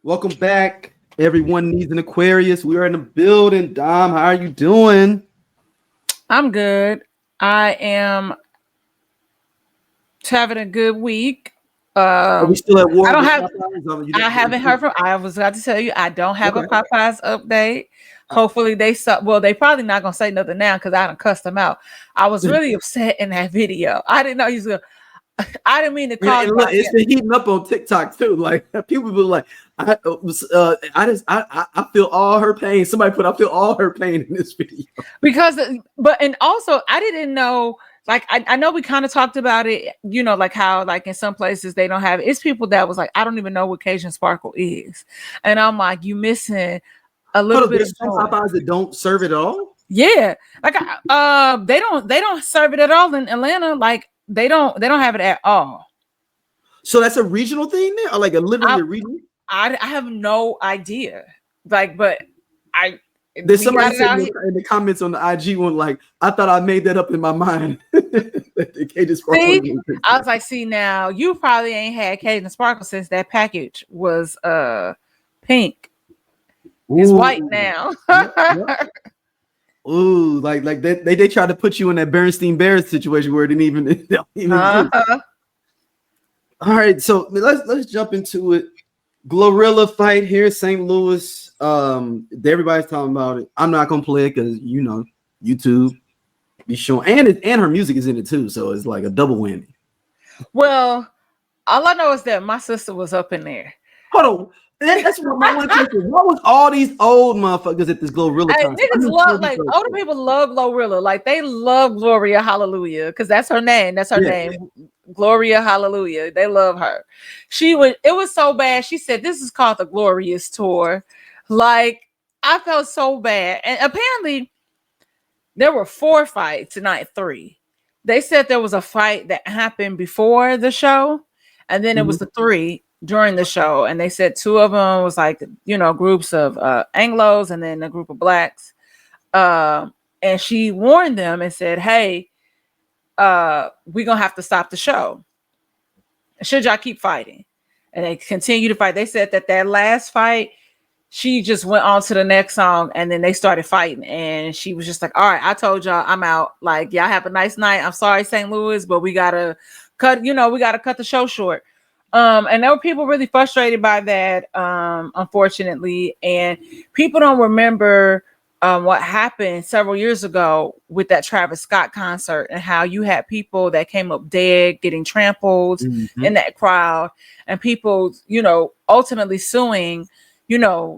Welcome back. Everyone needs an Aquarius. We are in the building. Dom, how are you doing? I'm good. I am having a good week. Are we still at I war don't with have. Popeyes? I haven't heard from. I was about to tell you, I don't have a Okay. Popeyes update. Hopefully they well, they probably not gonna say nothing now because I done cussed them out. I was really upset in that video. I didn't know he was gonna. I didn't mean to call And you look, out. it's been heating up on TikTok too. Like people be like, I feel all her pain. Somebody put, I feel all her pain in this video. Because and also I didn't know, like I know we kind of talked about it, like how like in some places they don't have it. It's people that was like, I don't even know what Cajun Sparkle is, and I'm like, you missing a Hold little on, bit of there's some joy. Popeyes that don't serve it at all. Yeah, like they don't serve it at all in Atlanta. Like they don't have it at all. So that's a regional thing there, or like a literally I a regional. I have no idea. Like, but I There's we somebody got it said out here. in the comments on the IG one, like, I thought I made that up in my mind. The Cajun Sparkle. See, I was like, see, now you probably ain't had Cajun Sparkle since that package was pink. It's white Ooh, now. yep, yep. Ooh, like they tried to put you in that Bernstein Bears situation where it didn't even, it don't even exist. Uh-huh. All right, so let's jump into it. Glorilla fight here in St. Louis. Everybody's talking about it. I'm not gonna play it because YouTube be showing, and her music is in it too, so it's like a double whammy. Well, all I know is that my sister was up in there. Hold on. That's what my one question. What was all these old motherfuckers at this Glorilla Hey, concert? niggas love, like, older people love Glorilla. Like, they love Gloria Hallelujah because that's her name. That's her name. Gloria Hallelujah. They love her. It was so bad. She said, this is called the Glorious Tour. Like, I felt so bad. And apparently, there were 4 fights, not 3. They said there was a fight that happened before the show, and then it was the 3 during the show. And they said 2 of them was like, groups of Anglos and then a group of blacks. And she warned them and said, hey, we're going to have to stop the show. Should y'all keep fighting? And they continue to fight. They said that last fight, she just went on to the next song and then they started fighting. And she was just like, all right, I told y'all I'm out. Like, y'all have a nice night. I'm sorry, St. Louis, but we got to cut the show short. And there were people really frustrated by that, unfortunately. And people don't remember what happened several years ago with that Travis Scott concert and how you had people that came up dead, getting trampled in that crowd, and people, ultimately suing,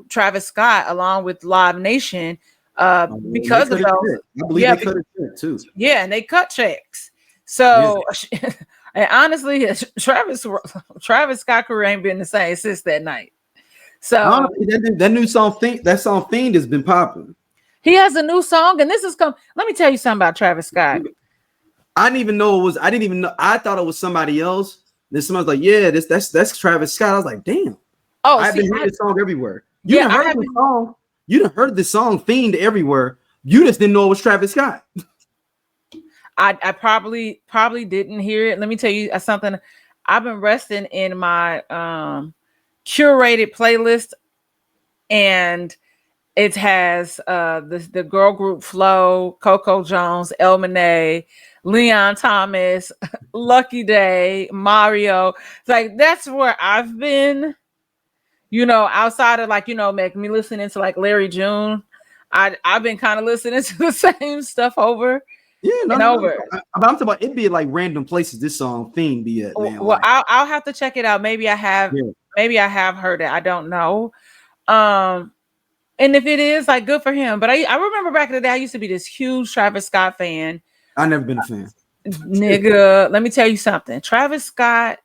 Travis Scott along with Live Nation because of those. I believe they cut a check too. Yeah, and they cut checks. So, and honestly, Travis Scott career ain't been the same since that night. So that new song, that song Fiend has been popping. He has a new song, and this is let me tell you something about Travis Scott. I didn't even know it was. I didn't even know. I thought it was somebody else. Then somebody's like, "Yeah, that's Travis Scott." I was like, "Damn!" Oh, I've been hearing this song everywhere. You done heard the song. You done heard the song "Fiend" everywhere. You just didn't know it was Travis Scott. I probably didn't hear it. Let me tell you something. I've been resting in my curated playlist, and it has the girl group Flo, Coco Jones, El Monet, Leon Thomas, Lucky Day, Mario. It's like that's where I've been, outside of like, me listening to like Larry June. I've been kind of listening to the same stuff over. Yeah, over. I'm talking about it be like random places this song Fiend be at, man. Well, I'll have to check it out. Maybe I have heard it. I don't know. And if it is, like, good for him. But I remember back in the day, I used to be this huge Travis Scott fan. I've never been a fan. Nigga, let me tell you something. Travis Scott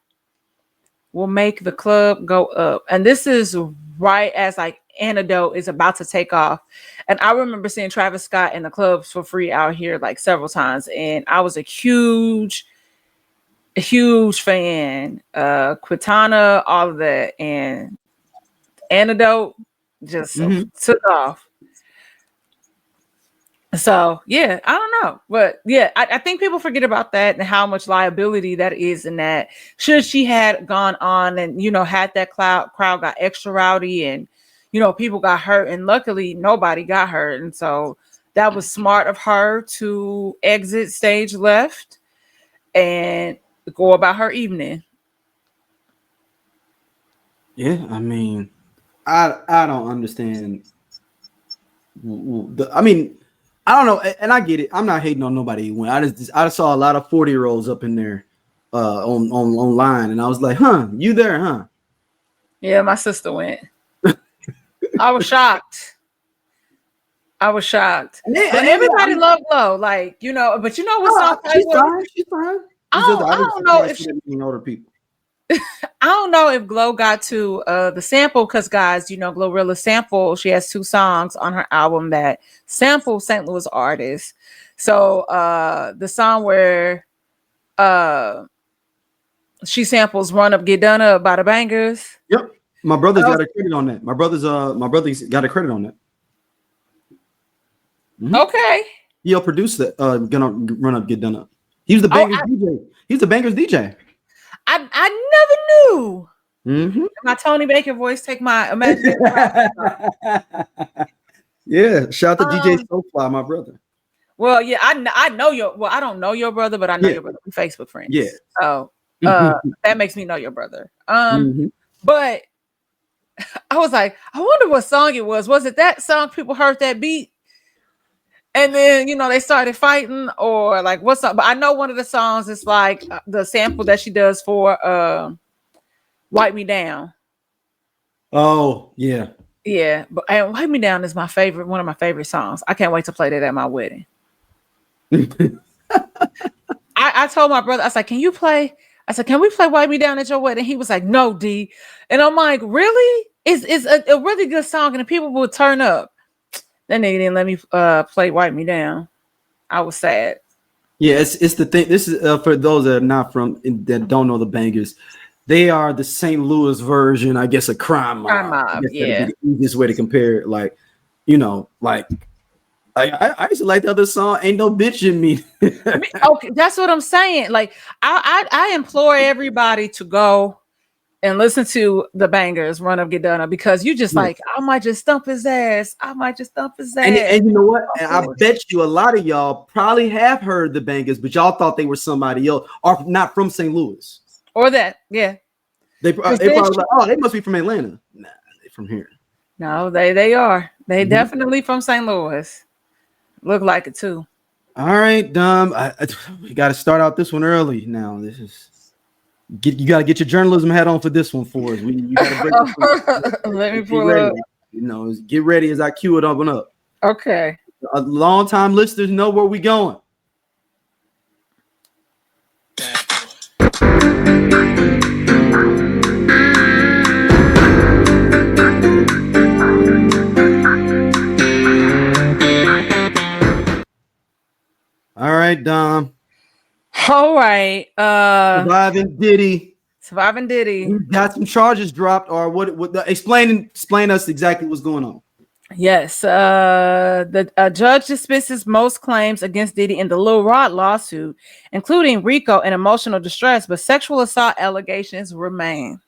will make the club go up. And this is right as like Antidote is about to take off. And I remember seeing Travis Scott in the clubs for free out here like several times. And I was a huge fan. Quintana, all of that. And Antidote just took off. So yeah, I don't know, but yeah, I think people forget about that and how much liability that is. In that, should she had gone on and had that crowd got extra rowdy and people got hurt, and luckily nobody got hurt, and so that was smart of her to exit stage left and go about her evening. Yeah, I mean, I don't understand. I mean, I don't know, and I get it. I'm not hating on nobody. When I just saw a lot of 40-year-olds up in there, on online, and I was like, huh, you there, huh? Yeah, my sister went. I was shocked. I was shocked. But everybody loved Glow, like, but what song she's fine. She's fine. I don't know if older people. I don't know if Glow got to the sample, because guys, Glorilla sample. She has 2 songs on her album that sample St. Louis artists. So the song where she samples "Run Up Get Done Up" by the Bangers. Yep, my brother's got a credit on that. My brother's got a credit on that. Mm-hmm. Okay. He'll produce that. Gonna Run Up Get Done Up. He's the Bangers DJ. He's the Bangers DJ. I never knew. Mm-hmm. My Tony Baker voice take my imaginary. Yeah, shout out to DJ Soulfly, my brother. Well, yeah, I know your. Well, I don't know your brother, but I know your brother. We're Facebook friends. Yeah. So that makes me know your brother. But I was like, I wonder what song it was. Was it that song? People heard that beat, and then they started fighting, or like what's up? But I know one of the songs is like the sample that she does for "Wipe Me Down." Oh yeah, yeah. But and "Wipe Me Down" is one of my favorite songs. I can't wait to play that at my wedding. I told my brother, I was like, can you play? I said, can we play "Wipe Me Down" at your wedding? He was like, no, D. And I'm like, really? It's a really good song, and the people will turn up. Then they didn't let me play "Wipe Me Down." I was sad. Yeah, it's the thing. This is for those that are not that don't know the Bangers. They are the St. Louis version, I guess, of Crime Mob. Crime Mob, yeah. The easiest way to compare it. Like, I used to like the other song, "Ain't No Bitch in Me." Okay, that's what I'm saying. Like, I implore everybody to go and listen to the Bangers, "Run Up Get Done Up," because you just like, I might just stump his ass. I might just stump his ass. And you know what? And I bet you a lot of y'all probably have heard the Bangers, but y'all thought they were somebody else or not from St. Louis. Or that, yeah. They probably like, oh, they must be from Atlanta. Nah, they're from here. No, they are. They definitely from St. Louis. Look like it too. All right, Dom. We got to start out this one early. Now, you got to get your journalism hat on for this one for us. You got to break. Let me pull it up. Get ready as I cue it up and up. Okay. Long-time listeners know where we going. All right, Dom. All right. Surviving Diddy. You got some charges dropped, or what explain us exactly what's going on. Yes. The judge dismisses most claims against Diddy in the Lil Rod lawsuit, including RICO and emotional distress, but sexual assault allegations remain.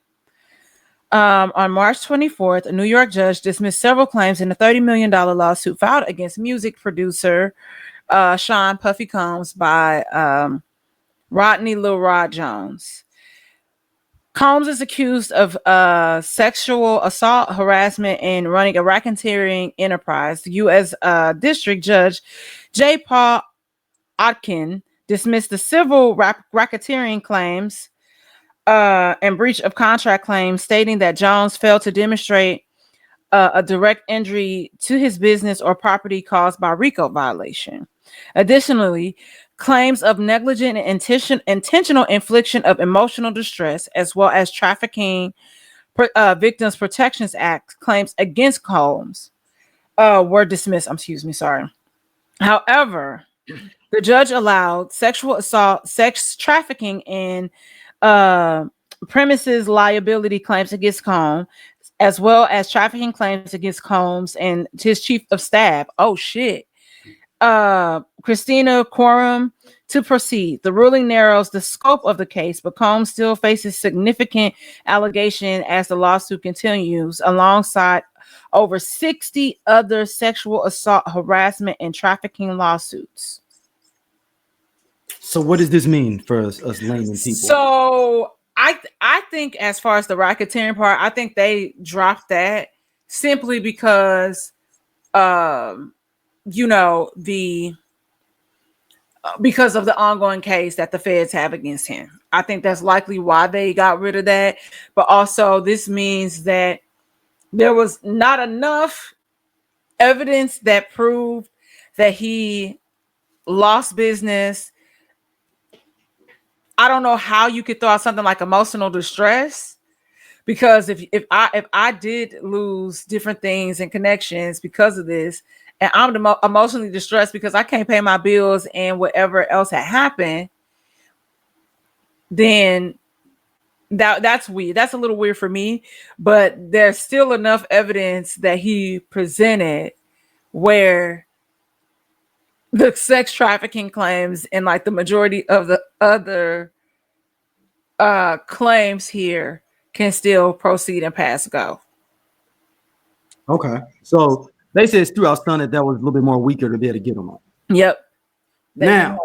On March 24th, a New York judge dismissed several claims in a $30 million lawsuit filed against music producer Sean Puffy Combs by Rodney Lil Rod Jones. Combs is accused of sexual assault, harassment, and running a racketeering enterprise. The U.S. District Judge J. Paul Otkin dismissed the civil racketeering claims and breach of contract claims, stating that Jones failed to demonstrate a direct injury to his business or property caused by RICO violation. Additionally, claims of negligent and intentional infliction of emotional distress, as well as trafficking Victims Protections Act claims against Combs were dismissed. However, the judge allowed sexual assault, sex trafficking, and premises liability claims against Combs, as well as trafficking claims against Combs and his chief of staff. Oh shit. Christina quorum to proceed. The ruling narrows the scope of the case, but Combs still faces significant allegation as the lawsuit continues, alongside over 60 other sexual assault, harassment, and trafficking lawsuits. So what does this mean for us layman people? So I think as far as the racketeering part, I think they dropped that simply because because of the ongoing case that the feds have against him. I think that's likely why they got rid of that. But also this means that there was not enough evidence that proved that he lost business. I don't know how you could throw out something like emotional distress, because if I did lose different things and connections because of this, and I'm emotionally distressed because I can't pay my bills and whatever else had happened, then that's weird. That's a little weird for me, but there's still enough evidence that he presented where the sex trafficking claims and like the majority of the other claims here can still proceed and pass go. Okay. So they said it's throughout Sun that was a little bit more weaker to be able to get them on. Yep. Now,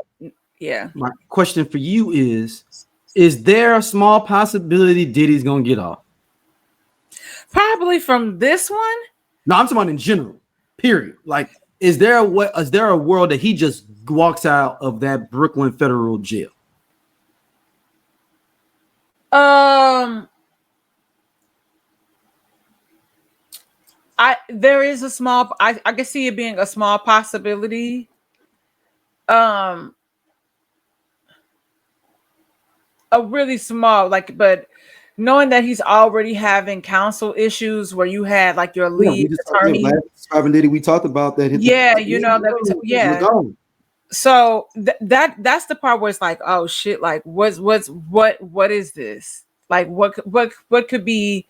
yeah. My question for you is there a small possibility Diddy's gonna get off? Probably from this one? No, I'm talking about in general. Period. Like, is there a world that he just walks out of that Brooklyn federal jail? There is a small, I can see it being a small possibility. A really small, like, but knowing that he's already having counsel issues where you had like your lead attorney. We talked about that. So that's the part where it's like, oh shit, like what is this? Like what could be,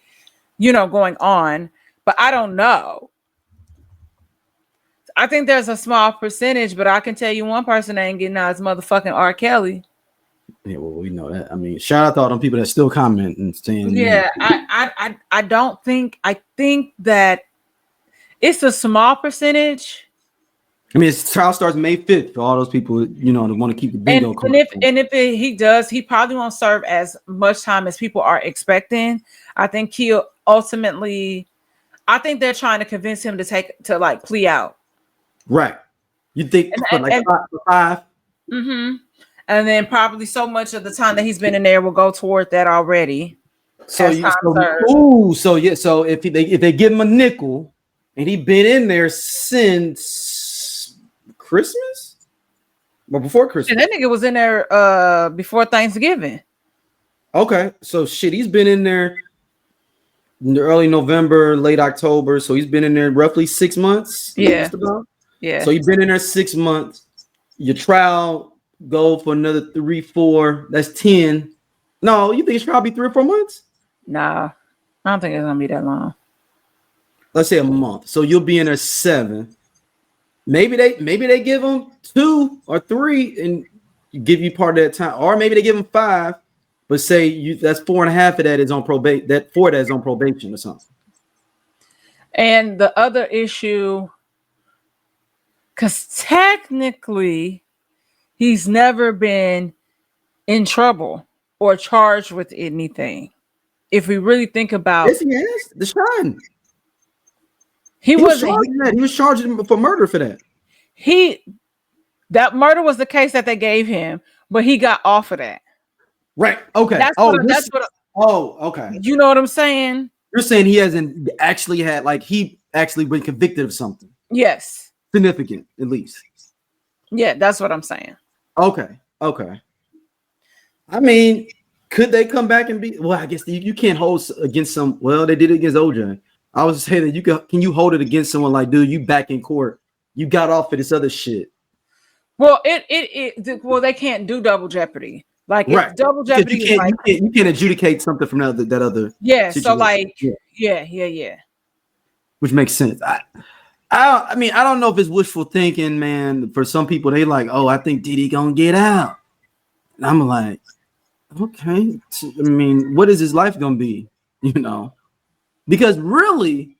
going on? But I don't know. I think there's a small percentage, but I can tell you one person that ain't getting out is motherfucking R. Kelly. Yeah, well, we know that. I mean, shout out to all them people that still comment and saying. Yeah, I don't think. I think that it's a small percentage. I mean, his trial starts May 5th for all those people, that want to keep the bingo. He does, he probably won't serve as much time as people are expecting. I think he'll ultimately. I think they're trying to convince him to plea out. Right. You think five? Mm-hmm. And then probably so much of the time that he's been in there will go toward that already. So if they give him a nickel and he been in there since Christmas? Well, before Christmas. And that nigga was in there before Thanksgiving. Okay. So he's been in there in the early November, late October. So he's been in there roughly 6 months. Yeah. Yeah. So he's been in there 6 months. Your trial go for another 3-4. That's 10. No, you think it's probably 3 or 4 months? Nah, I don't think it's gonna be that long. Let's say a month. So you'll be in there 7. Maybe they give him 2 or 3 and give you part of that time, or maybe they give him 5, but say that's 4.5 of that is on probation. That 4 that is on probation or something. And the other issue, because technically he's never been in trouble or charged with anything. If we really think about, yes, he has. The Shine. He was charged for murder for that. That murder was the case that they gave him, but he got off of that. Right. Okay. Okay. You know what I'm saying? You're saying he hasn't actually had, like, he actually been convicted of something. Yes. Significant, at least. Yeah, that's what I'm saying. Okay. I mean, could they come back and be? Well, I guess you can't hold against some. Well, they did it against OJ. I was saying that can you hold it against someone like, dude, you back in court, you got off for this other shit. Well, they can't do double jeopardy. Like, right. Double jeopardy you can't adjudicate something from that other. Yeah. Situation. So like, yeah. Which makes sense. I mean, I don't know if it's wishful thinking, man. For some people, they like, oh, I think Diddy gonna get out. And I'm like, okay. I mean, what is his life gonna be? You know, because really,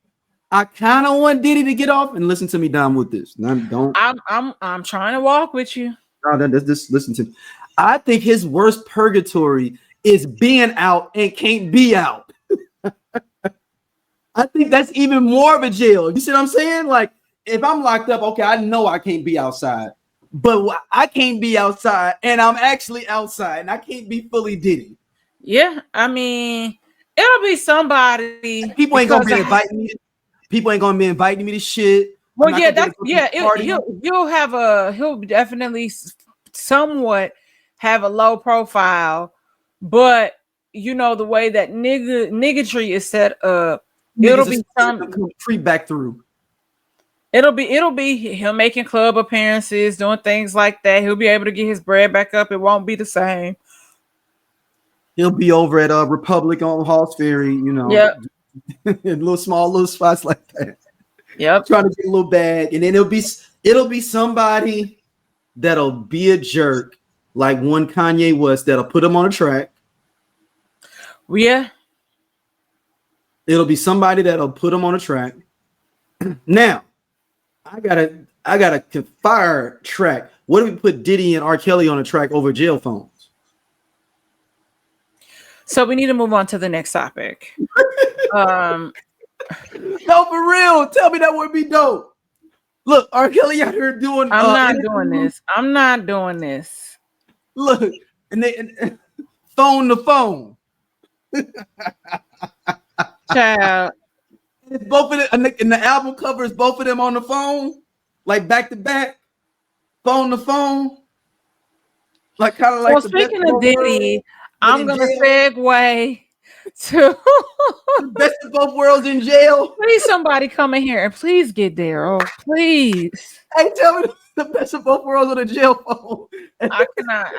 I kind of want Diddy to get off. And listen to me down with this. Don't. I'm trying to walk with you. No, just listen to me. I think his worst purgatory is being out and can't be out. I think that's even more of a jail. You see what I'm saying? Like, if I'm locked up, okay, I know I can't be outside, but I can't be outside, and I'm actually outside, and I can't be fully Diddy. Yeah, I mean, it'll be somebody. People ain't gonna be inviting me. People ain't gonna be inviting me to shit. Well, yeah, that's he'll definitely somewhat have a low profile, but you know the way that niggatry is set up. It'll be some free back through. It'll be him making club appearances, doing things like that. He'll be able to get his bread back up. It won't be the same. He'll be over at Republic on Halls Ferry, you know. Yep. In little spots like that. Yep. Trying to get a little bag, and then it'll be somebody that'll be a jerk, like one Kanye West that'll put him on a track. Yeah. It'll be somebody that'll put him on a track. Now, I got a fire track. What if we put Diddy and R. Kelly on a track over jail phones? So we need to move on to the next topic. No, for real. Tell me that would be dope. Look, R. Kelly out here doing. I'm not doing this. I'm not doing this. Look, and phone to phone. Child. It's both of them, and the album cover is both of them on the phone, like back to back, phone to phone. Like kind of like. Well, speaking of Diddy, I'm gonna segue to the best of both worlds in jail. Please, somebody come in here and please get there. Oh, please. Hey, tell me the best of both worlds on a jail phone. I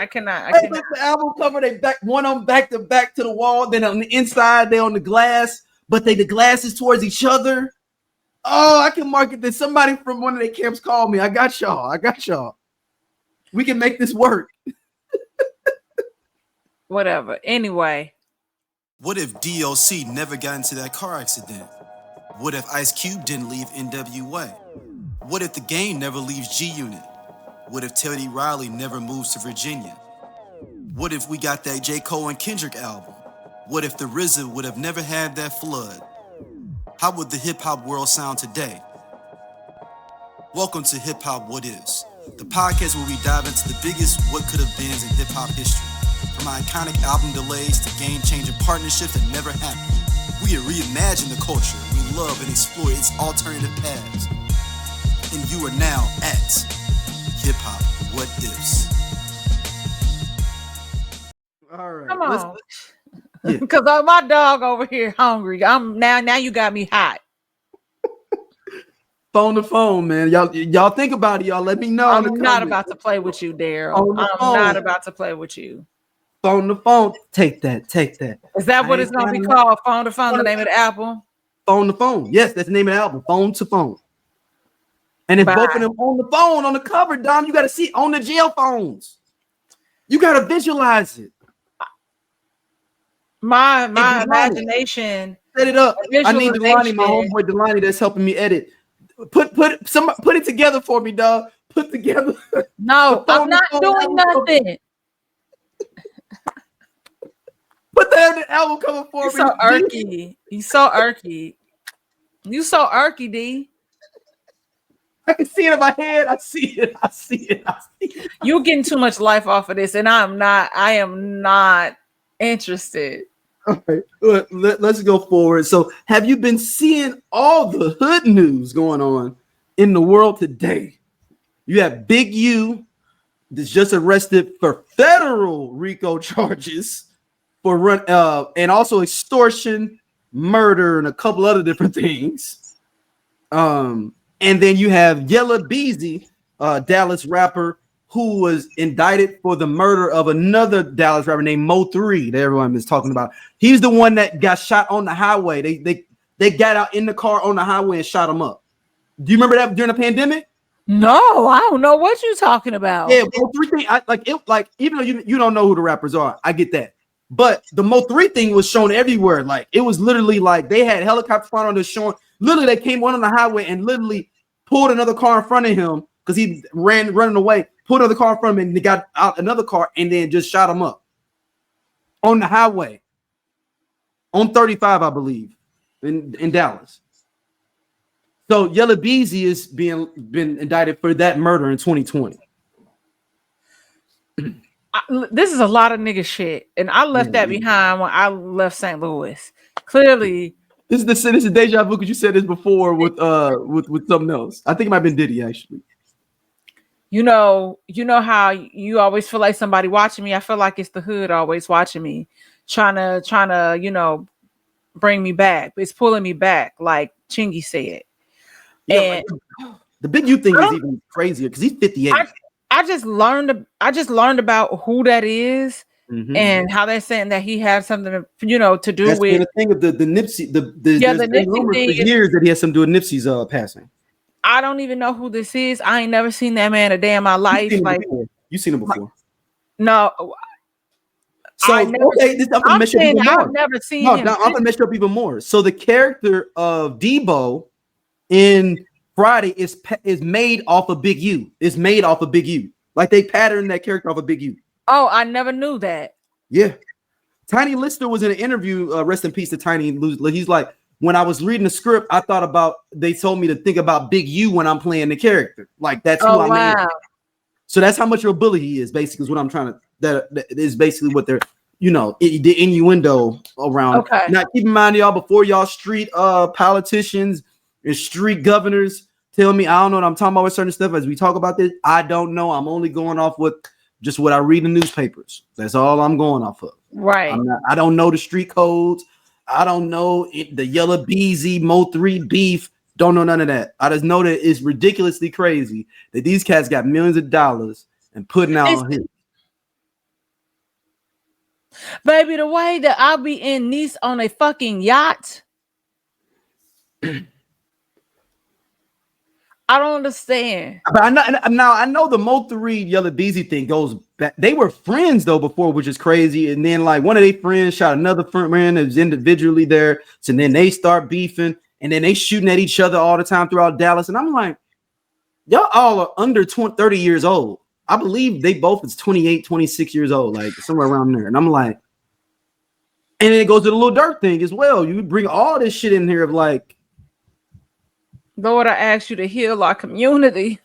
cannot. The album cover, they back one on back to the wall. Then on the inside, they on the glass, but the glass is towards each other. Oh, I can market this. Somebody from one of their camps called me. I got y'all. We can make this work. Whatever. Anyway. What if DOC never got into that car accident? What if Ice Cube didn't leave NWA? What if the Game never leaves G-Unit? What if Teddy Riley never moves to Virginia? What if we got that J. Cole and Kendrick album? What if the RZA would have never had that flood? How would the hip-hop world sound today? Welcome to Hip Hop What Is, the podcast where we dive into the biggest what could have beens in hip-hop history. From iconic album delays to game-changing partnerships that never happened, we reimagine the culture we love and explore its alternative paths. And you are now at Hip Hop What Ifs. All right. Come on. Because my dog over here hungry. Now you got me hot. Phone to phone, man. Y'all think about it. Y'all let me know. I'm not about to play with you, Daryl. I'm not about to play with you. Phone to phone. Take that. Is that what it's gonna be called? Phone to phone, the name of the album? Phone to phone. Yes, that's the name of the album. Phone to phone. And if both of them on the phone, on the cover, Dom, you got to see on the jail phones. You got to visualize it. My imagination. Set it up. I need Delani, my homeboy Delani, that's helping me edit. Put it together for me, dog. Put together. No, I'm not doing nothing. Put the album cover for me. So irky. You so irky. You so irky, D. I can see it in my head. I see it. You're getting too much life off of this, and I am not interested. All right, let's go forward. So, have you been seeing all the hood news going on in the world today? You have Big U that's just arrested for federal RICO charges for and also extortion, murder, and a couple other different things. And then you have Yella Beezy, Dallas rapper, who was indicted for the murder of another Dallas rapper named Mo3 that everyone is talking about. He's the one that got shot on the highway. They got out in the car on the highway and shot him up. Do you remember that during the pandemic? No, I don't know what you're talking about. Yeah, Mo3 thing. Even though you don't know who the rappers are, I get that. But the Mo3 thing was shown everywhere. Like it was literally like they had helicopters flying on the shore. Literally, they came on the highway and literally pulled another car in front of him because he running away. Pulled another car in front of him and they got out another car and then just shot him up on the highway on 35, I believe, in Dallas. So Yella Beezy is been indicted for that murder in 2020. This is a lot of nigga shit, and I left that behind when I left St. Louis. Clearly, this is deja vu because you said this before with something else. I think it might have been Diddy actually. You know how you always feel like somebody watching me. I feel like it's the hood always watching me, trying to bring me back. It's pulling me back, like Chingy said. Yeah, and the Big U thing is even crazier because he's 58. I just learned about who that is and how they're saying that he had something to do That's with the thing of the Nipsey. The Nipsey rumors thing for years that he has something to do with Nipsey's passing. I don't even know who this is. I ain't never seen that man a day in my life. You've seen him before. No. So I'm gonna mess up even more. I've never seen him. No, I'm gonna mess up even more. So the character of Debo in Friday is made off of Big U. It's made off of Big U. Like they patterned that character off of Big U. Oh, I never knew that. Yeah. Tiny Lister was in an interview. Rest in peace to Tiny. He's like, when I was reading the script, I thought about. They told me to think about Big U when I'm playing the character. Like that's who I'm in. So that's how much of a bully he is. Basically, is what I'm trying to. That is basically what they're. The innuendo around. Okay. Now keep in mind, y'all, before y'all street politicians and street governors tell me I don't know what I'm talking about with certain stuff as we talk about this. I don't know. I'm only going off with just what I read in newspapers. That's all I'm going off of. Right. I don't know the street codes. I don't know the Yella Beezy Mo3 beef. Don't know none of that. I just know that it's ridiculously crazy that these cats got millions of dollars and putting out hits. Baby, the way that I'll be in Nice on a fucking yacht. I don't understand. But I know the Mo3 Yella Beezy thing goes back. They were friends though before, which is crazy. And then like one of their friends shot another friend that was individually there. So then they start beefing and then they shooting at each other all the time throughout Dallas. And I'm like, y'all all are under 30 years old. I believe they both is 28, 26 years old, like somewhere around there. And I'm like, and then it goes to the Lil Durk thing as well. You bring all this shit in here of like, Lord, I ask you to heal our community.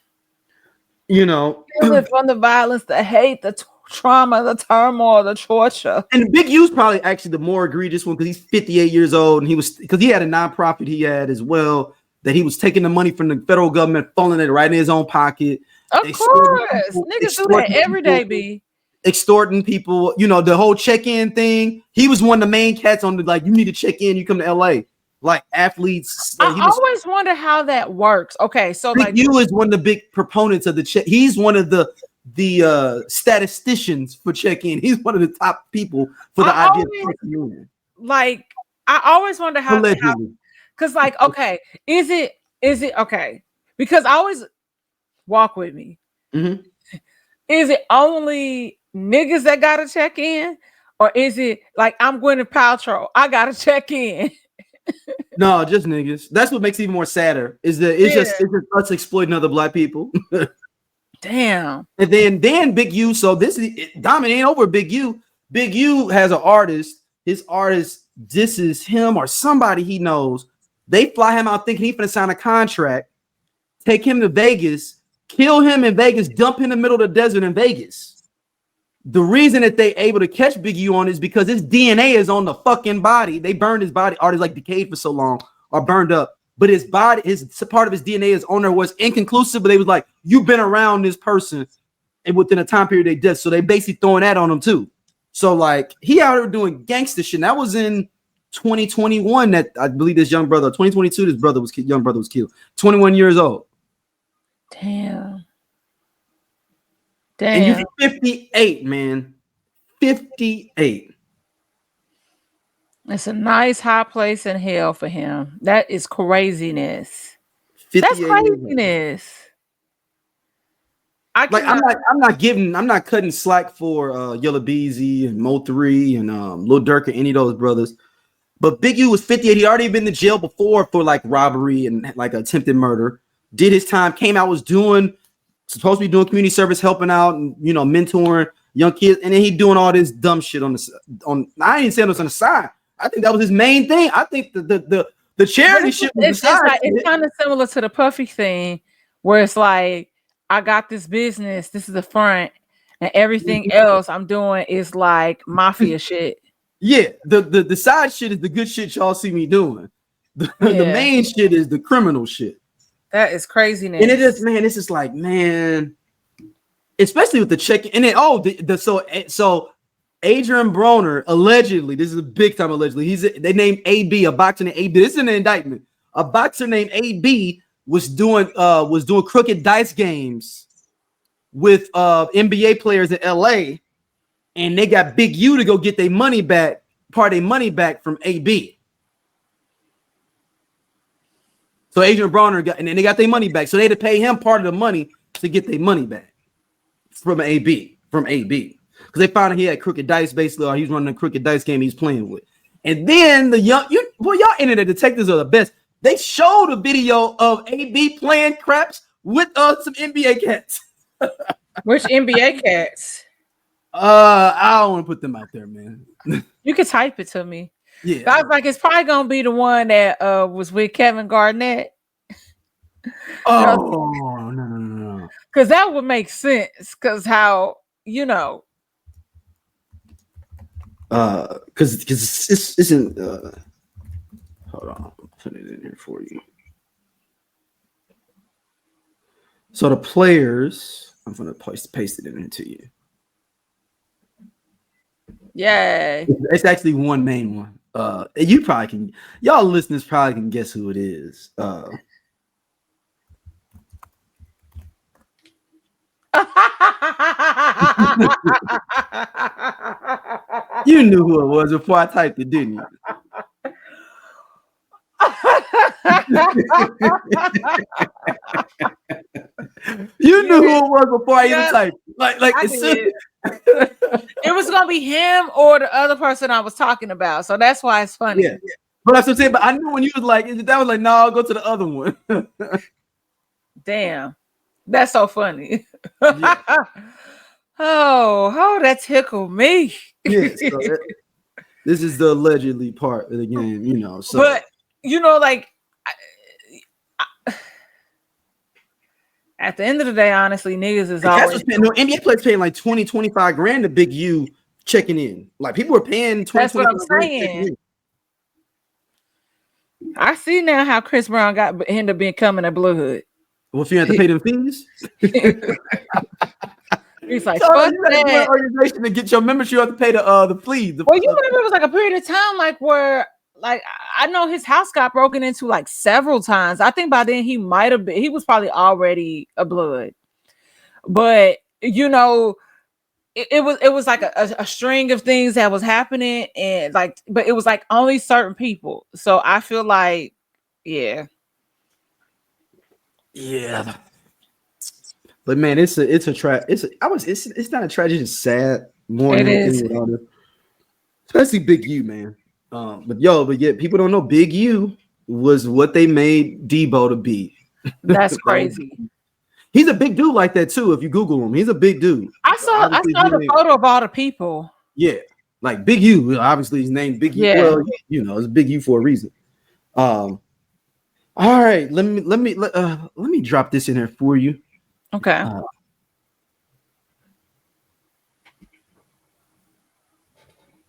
Heal it from the violence, the hate, the trauma, the turmoil, the torture. And Big U's probably actually the more egregious one because he's 58 years old and he had a nonprofit he had as well that he was taking the money from the federal government, falling it right in his own pocket. Of course, niggas do that every day, B. Extorting people, the whole check-in thing. He was one of the main cats on the you need to check in. You come to LA. Like athletes, I always wonder how that works. Okay, so Big U is one of the big proponents of the check. He's one of the statisticians for check-in. He's one of the top people for the idea of checking in. Like I always wonder how because okay, is it okay? Because I always walk with me. Mm-hmm. Is it only niggas that gotta check in, or is it like I'm Gwyneth Paltrow? I gotta check in. No, just niggas. That's what makes it even more sadder. Is that it's just us exploiting other black people. Damn. And then Big U. So this is dominating over Big U. Big U has an artist. His artist disses him or somebody he knows. They fly him out thinking he's gonna sign a contract, take him to Vegas, kill him in Vegas, dump him in the middle of the desert in Vegas. The reason that they able to catch Big U on is because his DNA is on the fucking body. They burned his body. Art is decayed for so long or burned up. But his body, his part of his DNA is on there was inconclusive. But they was like, you've been around this person and within a time period they dead. So they basically throwing that on him too. So he out here doing gangster shit. And that was in 2021 that I believe this young brother, 2022, this young brother was killed. 21 years old. Damn. And you're 58, man. 58. It's a nice high place in hell for him. That is craziness. That's 58 years old. craziness. I'm not cutting slack for Yella Beezy and Mo 3 and Lil Durk or any of those brothers. But Big U was 58. He already been to jail before for like robbery and like attempted murder. Did his time, came out, was supposed to be doing community service, helping out and mentoring young kids, and then he doing all this dumb shit on. I ain't saying it was on the side. I think that was his main thing. I think the charity shit was it's kind of similar to the Puffy thing, where it's like, I got this business, this is the front, and everything else I'm doing is like mafia shit. Yeah, the side shit is the good shit y'all see me doing. The main shit is the criminal shit. That is craziness. And it is, man, this is like, man, especially with the check. And then so Adrian Broner, allegedly, this is a big time allegedly. They named AB, a boxer named AB. This is an indictment. A boxer named AB was doing crooked dice games with NBA players in LA, and they got Big U to go get their money back, part of their money back from AB. So Adrian Broner and then they got their money back. So they had to pay him part of the money to get their money back from AB. Because they found out he had crooked dice, basically, or he was running a crooked dice game he's playing with. And then y'all internet detectives are the best. They showed a video of AB playing craps with some NBA cats. Which NBA cats? I don't want to put them out there, man. You can type it to me. Yeah, I was like, it's probably gonna be the one that was with Kevin Garnett. Oh no. Because that would make sense. Because how because it's in. Hold on, I'll put it in here for you. So the players, I'm gonna paste it into you. Yeah, it's actually one main one. You probably can, y'all listeners probably can guess who it is. You knew who it was before I typed it, didn't you? You knew who it was before I even typed it. It was gonna be him or the other person I was talking about, so that's why it's funny. Yeah. But that's what I'm saying. But I knew when you was like, that was like, no, I'll go to the other one. Damn, that's so funny. Yeah. Oh, that tickled me. Yeah, so this is the allegedly part of the game, So, but like, at the end of the day, honestly, niggas is always NBA players paying like 20-25 grand to Big U checking in. Like people are paying 20. That's what I'm saying. I see now how Chris Brown ended up becoming a Blood. Well, if you have to pay them fees, he's like, so fuck you got that. Organization to get your membership, you have to pay the fee. Well, you remember it was like a period of time, like where, like I know his house got broken into like several times. I think by then he might have been. He was probably already a Blood, but it was like a string of things that was happening, and like, but it was like only certain people. So I feel like, yeah. But man, it's not a tragedy. It's sad. More it is, especially Big U, man. But yet people don't know Big U was what they made Debo to be. That's crazy. He's a big dude like that too. If you Google him, he's a big dude. I saw the photo of all the people. Yeah, like Big U. Obviously, he's named Big U. Yeah. Well, it's Big U for a reason. All right, let me drop this in there for you. Okay.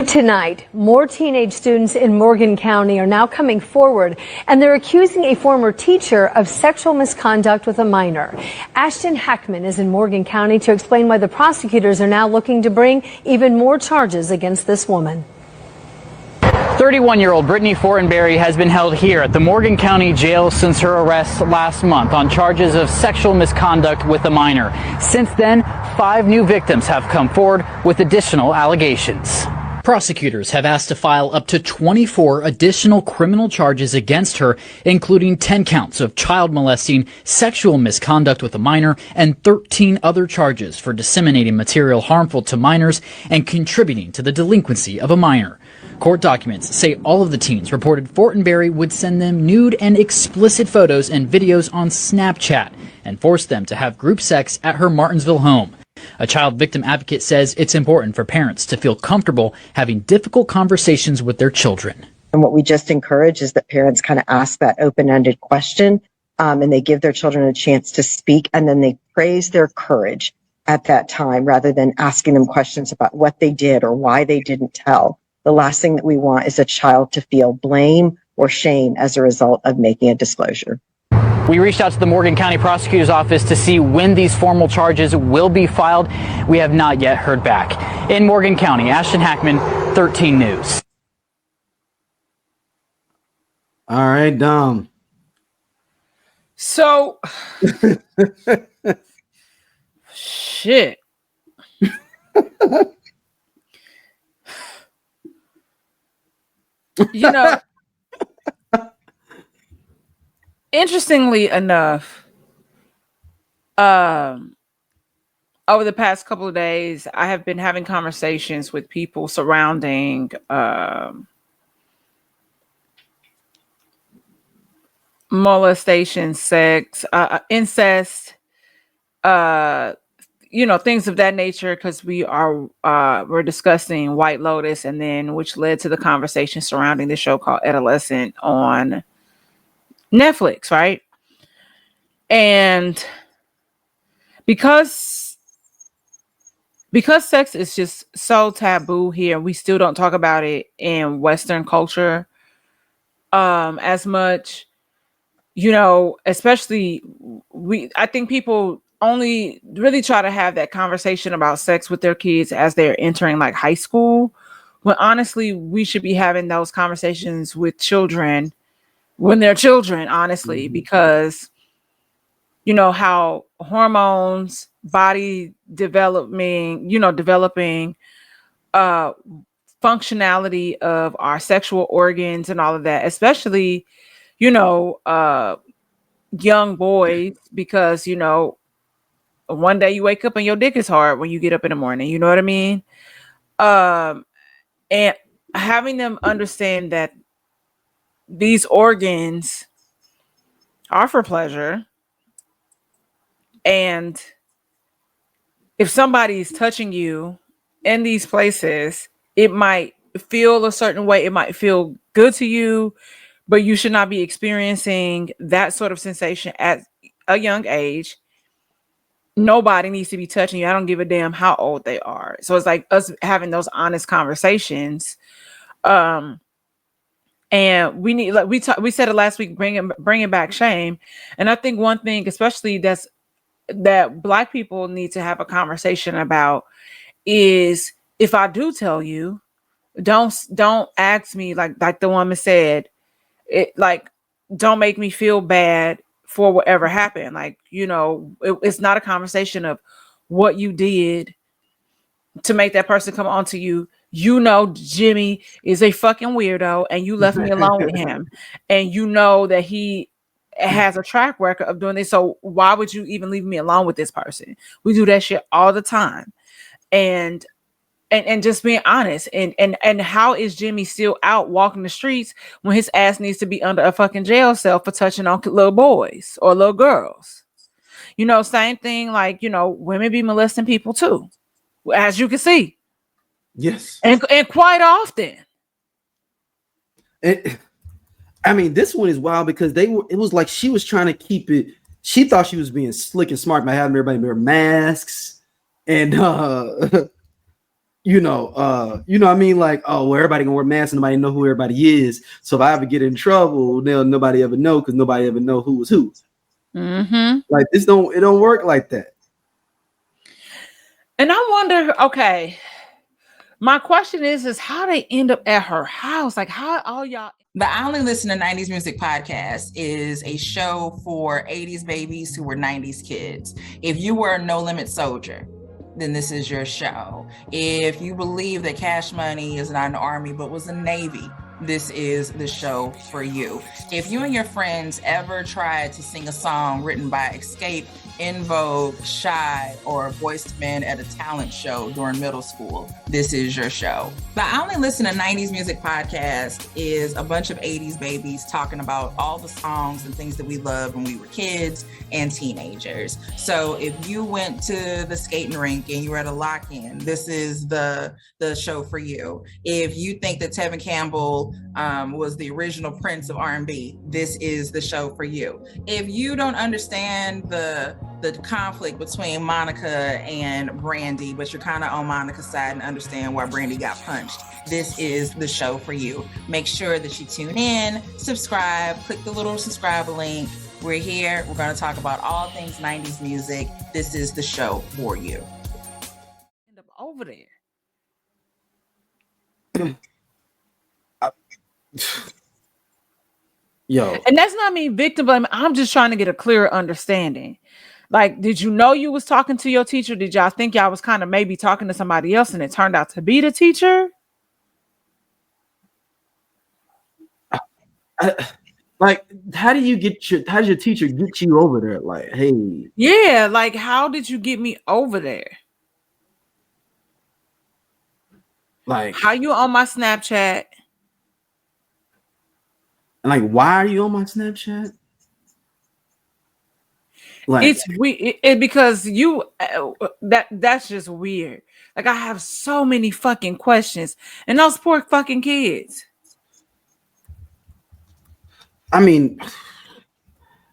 Tonight, more teenage students in Morgan County are now coming forward, and they're accusing a former teacher of sexual misconduct with a minor. Ashton Hackman is in Morgan County to explain why the prosecutors are now looking to bring even more charges against this woman. 31-year-old Brittany Fortenberry has been held here at the Morgan County Jail since her arrest last month on charges of sexual misconduct with a minor. Since then, 5 new victims have come forward with additional allegations. Prosecutors have asked to file up to 24 additional criminal charges against her, including 10 counts of child molesting, sexual misconduct with a minor, and 13 other charges for disseminating material harmful to minors and contributing to the delinquency of a minor. Court documents say all of the teens reported Fortenberry would send them nude and explicit photos and videos on Snapchat and force them to have group sex at her Martinsville home. A child victim advocate says it's important for parents to feel comfortable having difficult conversations with their children. And what we just encourage is that parents kind of ask that open-ended question, and they give their children a chance to speak, and then they praise their courage at that time rather than asking them questions about what they did or why they didn't tell. The last thing that we want is a child to feel blame or shame as a result of making a disclosure. We reached out to the Morgan County Prosecutor's Office to see when these formal charges will be filed. We have not yet heard back. In Morgan County, Ashton Hackman, 13 News. All right, Dom. So, shit. You know, interestingly enough, over the past couple of days, I have been having conversations with people surrounding molestation, sex, incest, things of that nature, because we're discussing White Lotus, and then which led to the conversation surrounding the show called Adolescent on Netflix, right? And because sex is just so taboo here, we still don't talk about it in Western culture as much, especially I think people only really try to have that conversation about sex with their kids as they're entering like high school, when honestly we should be having those conversations with children when they're children, honestly, because how hormones, body developing functionality of our sexual organs and all of that, especially young boys, because one day you wake up and your dick is hard when you get up in the morning, you know what I mean? And having them understand that these organs are for pleasure, and if somebody is touching you in these places, it might feel a certain way, it might feel good to you, but you should not be experiencing that sort of sensation at a young age. Nobody needs to be touching you. I don't give a damn how old they are. So it's like us having those honest conversations. And we need, like we said it last week, bringing back shame. And I think one thing, especially that Black people need to have a conversation about, is if I do tell you, don't ask me like the woman said, don't make me feel bad for whatever happened. Like, it's not a conversation of what you did to make that person come on to you. Jimmy is a fucking weirdo and you left me alone with him. And that he has a track record of doing this. So why would you even leave me alone with this person? We do that shit all the time. And just being honest, and how is Jimmy still out walking the streets when his ass needs to be under a fucking jail cell for touching on little boys or little girls? Same thing, like, women be molesting people too, as you can see. Yes. And quite often. This one is wild because it was like she was trying to keep it. She thought she was being slick and smart by having everybody wear masks and what I mean? Like, oh, well, everybody gonna wear masks and nobody know who everybody is. So if I ever get in trouble, nobody ever know, because nobody ever know who was who. Mm-hmm. Like, it don't work like that. And I wonder, okay, my question is how they end up at her house? Like, how all y'all. The I Only Listen to 90s Music podcast is a show for 80s babies who were 90s kids. If you were a No Limit soldier, then this is your show. If you believe that Cash Money is not an army but was a Navy, this is the show for you. If you and your friends ever tried to sing a song written by Escape, In Vogue, Shy, or Boyz II Men at a talent show during middle school, this is your show. The I Only Listen to 90s Music podcast is a bunch of 80s babies talking about all the songs and things that we loved when we were kids and teenagers. So if you went to the skating rink and you were at a lock-in, this is the show for you. If you think that Tevin Campbell was the original Prince of R&B, this is the show for you. If you don't understand the conflict between Monica and Brandy, but you're kind of on Monica's side and understand why Brandy got punched, this is the show for you. Make sure that you tune in, subscribe, click the little subscribe link. We're here. We're going to talk about all things 90s music. This is the show for you. End up over there. Yo, And that's not me victim blaming. I'm just trying to get a clearer understanding. Like, did you know you was talking to your teacher? Did y'all think y'all was kind of maybe talking to somebody else and it turned out to be the teacher? like, how did your teacher get you over there? Like, hey, Yeah, like, how did you get me over there? like, How you on my Snapchat? and like, why are you on my Snapchat? Like, It's weird because you that's just weird. Like, I have so many fucking questions, and those poor fucking kids. I mean,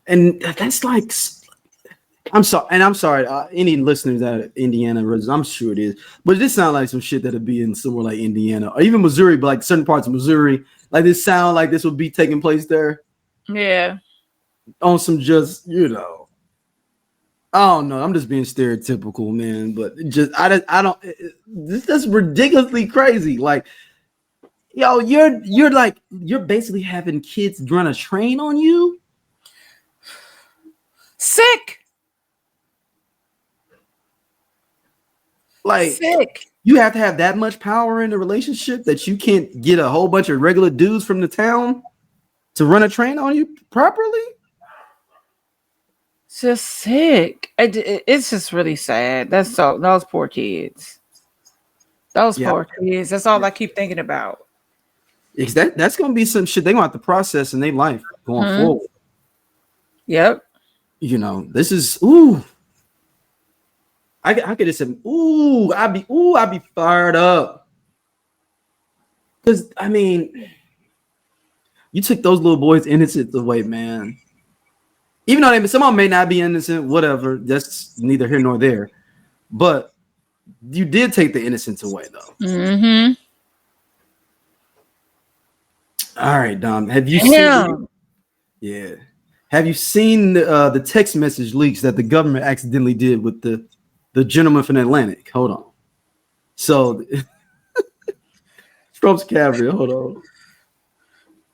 and that's like, I'm sorry, any listeners out of Indiana, I'm sure it is, but this sounds like some shit that'd be in somewhere like Indiana or even Missouri, but like certain parts of Missouri, like this sound like this would be taking place there. Yeah. On some just, I don't know. I'm just being stereotypical, man. But I don't. That's ridiculously crazy. Like, yo, you're basically having kids run a train on you. Sick. Like, Sick. you have to have that much power in the relationship that you can't get a whole bunch of regular dudes from the town to run a train on you properly. Just sick. It's just really sad. Those poor kids. Those poor kids. That's all I keep thinking about. That's gonna be some shit they're gonna have to process in their life going forward. Yep. This is I could just say, I'd be fired up. Because I mean, you took those little boys' innocence away, man. Even though some of them may not be innocent, whatever, that's neither here nor there. But you did take the innocence away, though. Mm-hmm. All right, Dom. Have you seen? Yeah. Have you seen the text message leaks that the government accidentally did with the gentleman from Atlantic? Hold on. So Trump's cavalry. Hold on.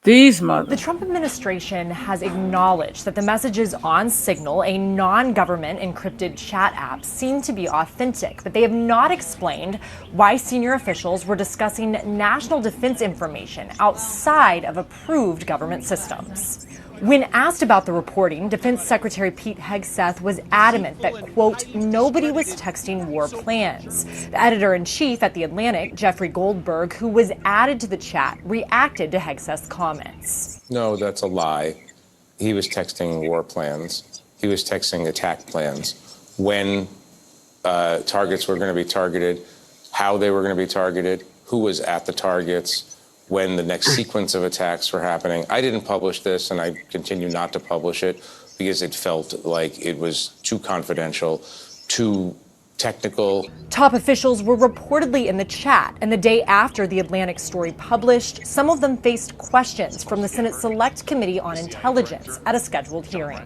The Trump administration has acknowledged that the messages on Signal, a non-government encrypted chat app, seem to be authentic, but they have not explained why senior officials were discussing national defense information outside of approved government systems. When asked about the reporting, Defense Secretary Pete Hegseth was adamant that, quote, nobody was texting war plans. The editor-in-chief at The Atlantic, Jeffrey Goldberg, who was added to the chat, reacted to Hegseth's comments. No, that's a lie. He was texting war plans. He was texting attack plans. When targets were going to be targeted, how they were going to be targeted, who was at the targets, when the next sequence of attacks were happening. I didn't publish this, and I continue not to publish it because it felt like it was too confidential, too technical. Top officials were reportedly in the chat, and the day after the Atlantic story published, some of them faced questions from the Senate Select Committee on Intelligence at a scheduled hearing.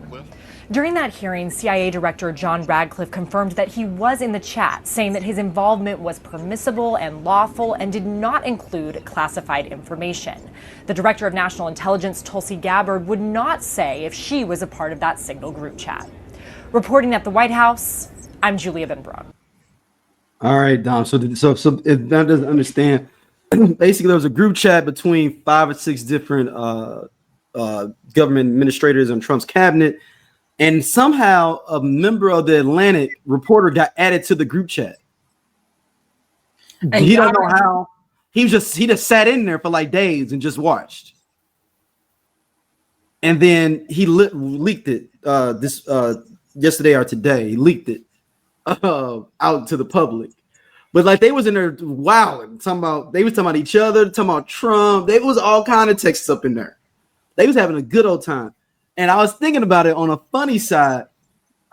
During that hearing, CIA Director John Radcliffe confirmed that he was in the chat, saying that his involvement was permissible and lawful and did not include classified information. The Director of National Intelligence, Tulsi Gabbard, would not say if she was a part of that Signal group chat. Reporting at the White House, I'm Julia Benbrook. All right, Dom. So if that doesn't understand, basically there was a group chat between 5 or 6 different government administrators in Trump's cabinet, and somehow a member of the Atlantic reporter got added to the group chat. And he don't know how. He just sat in there for like days and just watched. And then he leaked it yesterday or today. He leaked it out to the public. But like they was in there wilding, they was talking about each other, talking about Trump. There was all kind of texts up in there. They was having a good old time. And I was thinking about it on a funny side.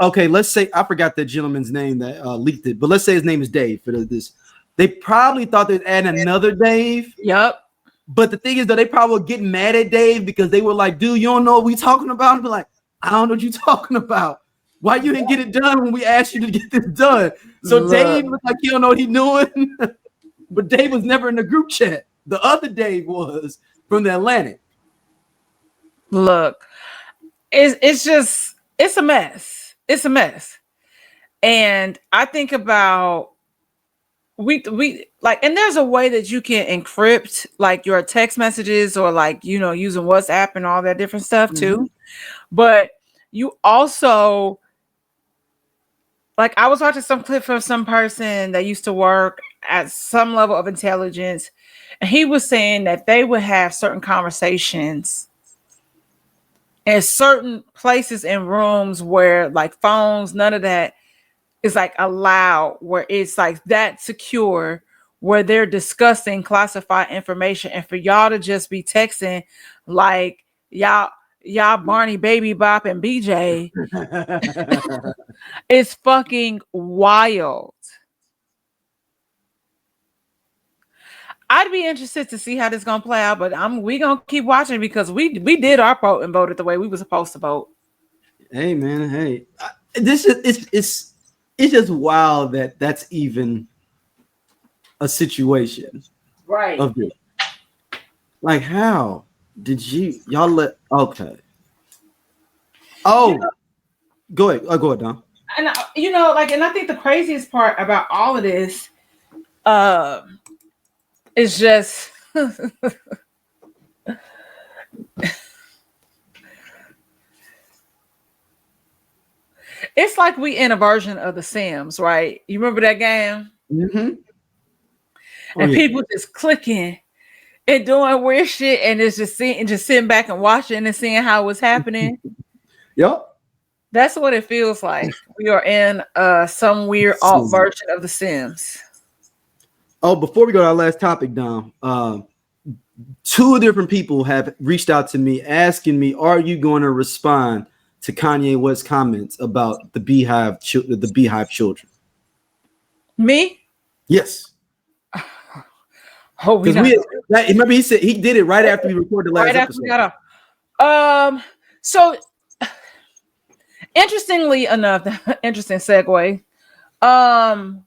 Okay, let's say I forgot that gentleman's name that leaked it, but let's say his name is Dave for this. They probably thought they'd add another Dave. Yep. But the thing is, though, they probably were getting mad at Dave because they were like, dude, you don't know what we talking about? And be like, I don't know what you talking about. Why you didn't get it done when we asked you to get this done? So Dave looked like he don't know what he's doing. But Dave was never in the group chat. The other Dave was from the Atlantic. Look, it's a mess. It's a mess. And I think about we like, and there's a way that you can encrypt like your text messages or like, using WhatsApp and all that different stuff too. But you also, like, I was watching some clip from some person that used to work at some level of intelligence, and he was saying that they would have certain conversations in certain places in rooms where like phones, none of that is like allowed, where it's like that secure, where they're discussing classified information, and for y'all to just be texting like y'all Barney, Baby Bop, and BJ is fucking wild. I'd be interested to see how this gonna play out, but we gonna keep watching because we did our vote and voted the way we were supposed to vote. Hey man, hey, it's just wild that that's even a situation, right? Of it. Like, how did y'all let? Okay. Oh, go ahead. Go ahead, Don. And and I think the craziest part about all of this, is just it's like we in a version of The Sims, right? You remember that game? Mm-hmm. And people just clicking and doing weird shit, and it's just sitting back and watching and seeing how it's happening. Yep. That's what it feels like. We are in some weird alt version of The Sims. Oh, before we go to our last topic, Dom, 2 different people have reached out to me asking me, are you going to respond to Kanye West's comments about the Beehive children? Me? Yes. Oh, remember he said he did it right after we recorded the last episode. So interestingly enough, interesting segue. I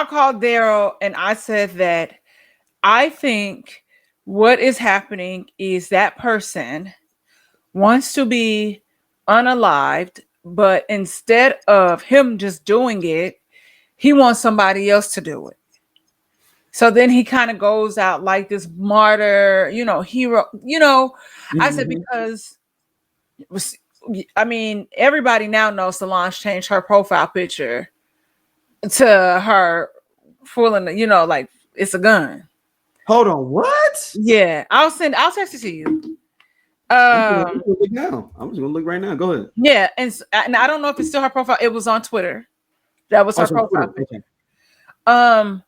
called Daryl and I said that I think what is happening is that person wants to be unalived, but instead of him just doing it, he wants somebody else to do it. So then he kind of goes out like this martyr, hero, I said, because everybody now knows Solange changed her profile picture to her fooling, like it's a gun. Hold on, what? Yeah, I'll text it to you. I'm gonna look now. I was gonna look right now. Go ahead. Yeah, and I don't know if it's still her profile. It was on Twitter. That was her profile picture. Okay.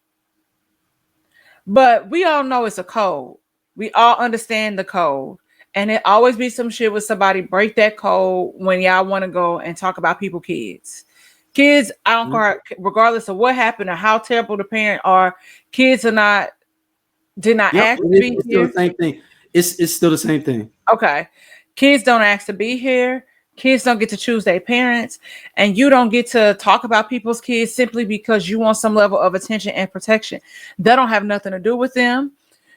But we all know it's a code. We all understand the code. And it always be some shit with somebody break that code when y'all want to go and talk about people's kids. Kids, I don't care, regardless of what happened or how terrible the parent are, kids did not ask to be here. Still the same thing. It's still the same thing. Okay. Kids don't ask to be here. Kids don't get to choose their parents, and you don't get to talk about people's kids simply because you want some level of attention and protection. That don't have nothing to do with them.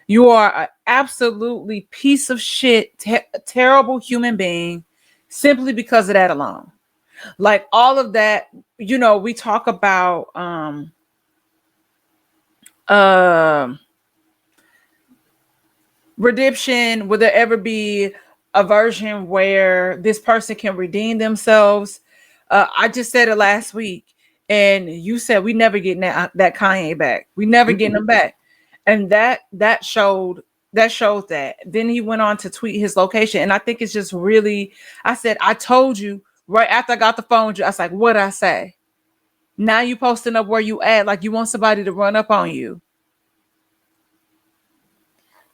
You are an absolutely piece of shit, terrible human being simply because of that alone. Like all of that, you know, we talk about redemption. Would there ever be a version where this person can redeem themselves? I just said it last week, and you said we never getting that Kanye back. We never getting him back, and that showed that. Then he went on to tweet his location, and I think it's just really. I said I told you right after I got the phone with you. I was like, what I say? Now you posting up where you at, like you want somebody to run up on you.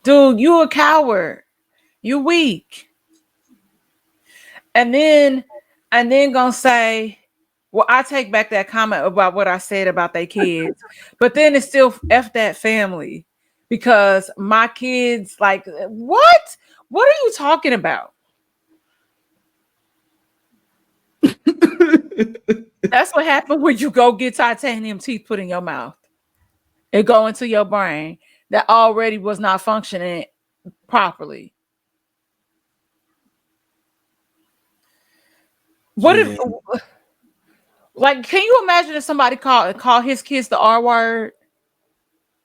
Dude, you a coward. You weak. And then gonna say, well, I take back that comment about what I said about their kids, but then it's still F that family because my kids, like, what? What are you talking about? That's what happened when you go get titanium teeth put in your mouth. It go into your brain that already was not functioning properly. What if, like, can you imagine if somebody call his kids the R word?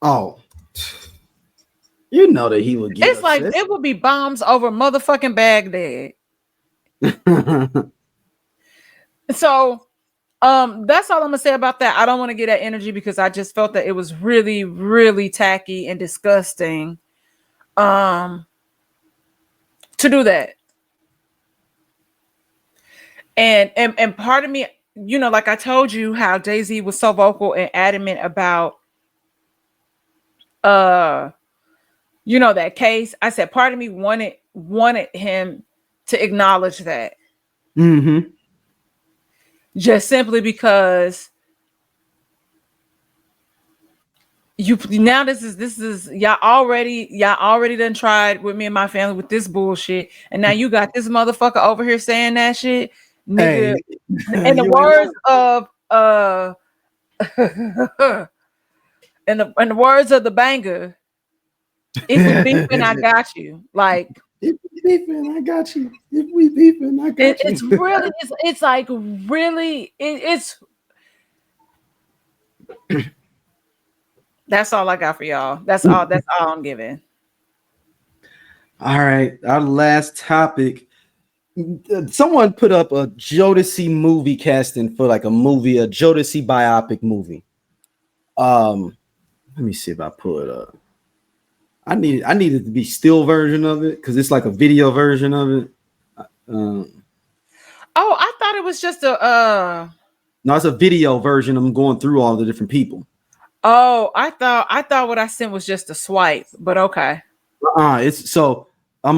Oh, you know that he would get It's upset. like it would be bombs over motherfucking Baghdad. So, that's all I'm gonna say about that. I don't want to get that energy because I just felt that it was really, really tacky and disgusting, to do that. And part of me, you know, like I told you how Jay-Z was so vocal and adamant about you know, that case. I said part of me wanted him to acknowledge that. Mm-hmm. Just simply because now this is y'all already done tried with me and my family with this bullshit, and now you got this motherfucker over here saying that shit, nigga. Hey, In the words of in the words of the banger, if we beefing, I got you. Like if we beefing, I got you. If we beefing, I got you. it's really it's like really it's. That's all I got for y'all. That's all I'm giving. All right, our last topic. Someone put up a Jodeci movie casting for like a Jodeci biopic movie. Let me see if I pull it up. I needed to be still version of it because it's like a video version of it. Oh, I thought it was just a No, it's a video version. I'm going through all the different people. Oh, I thought what I sent was just a swipe, but okay. It's so I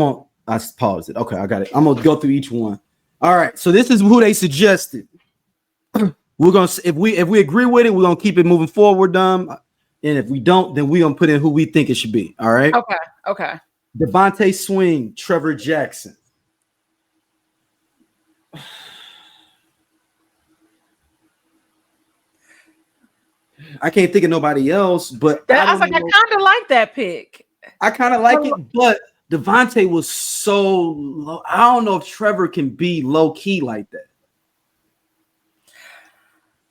paused it. Okay, I got it. I'm gonna go through each one. All right, so this is who they suggested. We're gonna if we agree with it, we're gonna keep it moving forward, and if we don't, then we're gonna put in who we think it should be. All right. Okay. Devontae Swing, Trevor Jackson. I can't think of nobody else, but I kind of like that pick. I kind of like it, but Devontae was so low. I don't know if Trevor can be low key like that.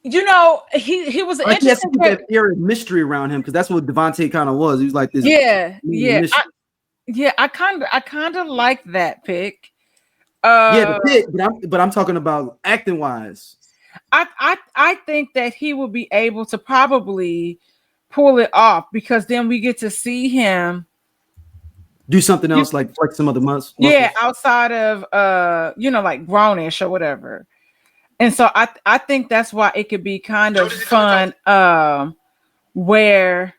You know, he was an interesting that air of mystery around him because that's what Devontae kind of was. He was like this. Yeah. I kind of like that pick. The pick, but I'm talking about acting wise. I think that he will be able to probably pull it off because then we get to see him do something else like flex some other muscles. Yeah, outside of like grownish or whatever. And so I think that's why it could be kind of fun where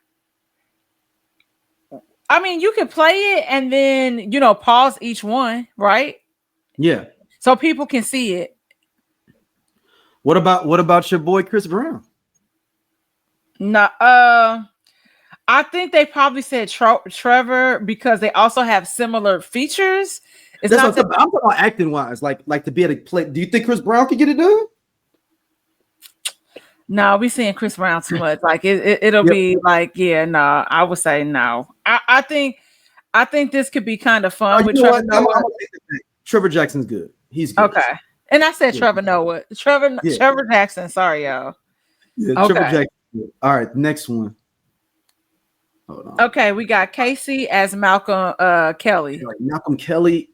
I mean you could play it and then pause each one, right? Yeah. So people can see it. What about your boy Chris Brown? No, I think they probably said Trevor because they also have similar features. I'm talking about acting wise, like to be able to play. Do you think Chris Brown could get it done? No, we seeing Chris Brown too much. Like it'll be like, yeah, no. I would say no. I think this could be kind of fun with Trevor. Trevor Jackson's good. He's good. Okay. And I said Yeah. Trevor Noah. Trevor Yeah. Trevor Jackson. Sorry, y'all. Yeah, Okay. Trevor Jackson. All right, next one. Hold on. Okay, we got Casey as Malcolm Kelly. Malcolm Kelly.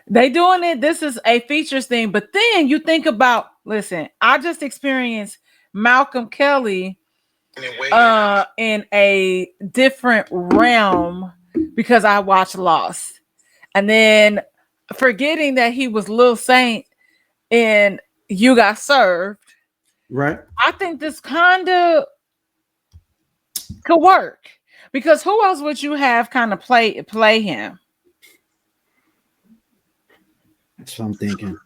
They doing it. This is a features thing, but then you think about. Listen, I just experienced Malcolm Kelly in a different realm because I watched Lost, and then forgetting that he was Lil Saint in You Got Served. Right. I think this kind of could work because who else would you have kind of play him? That's what I'm thinking.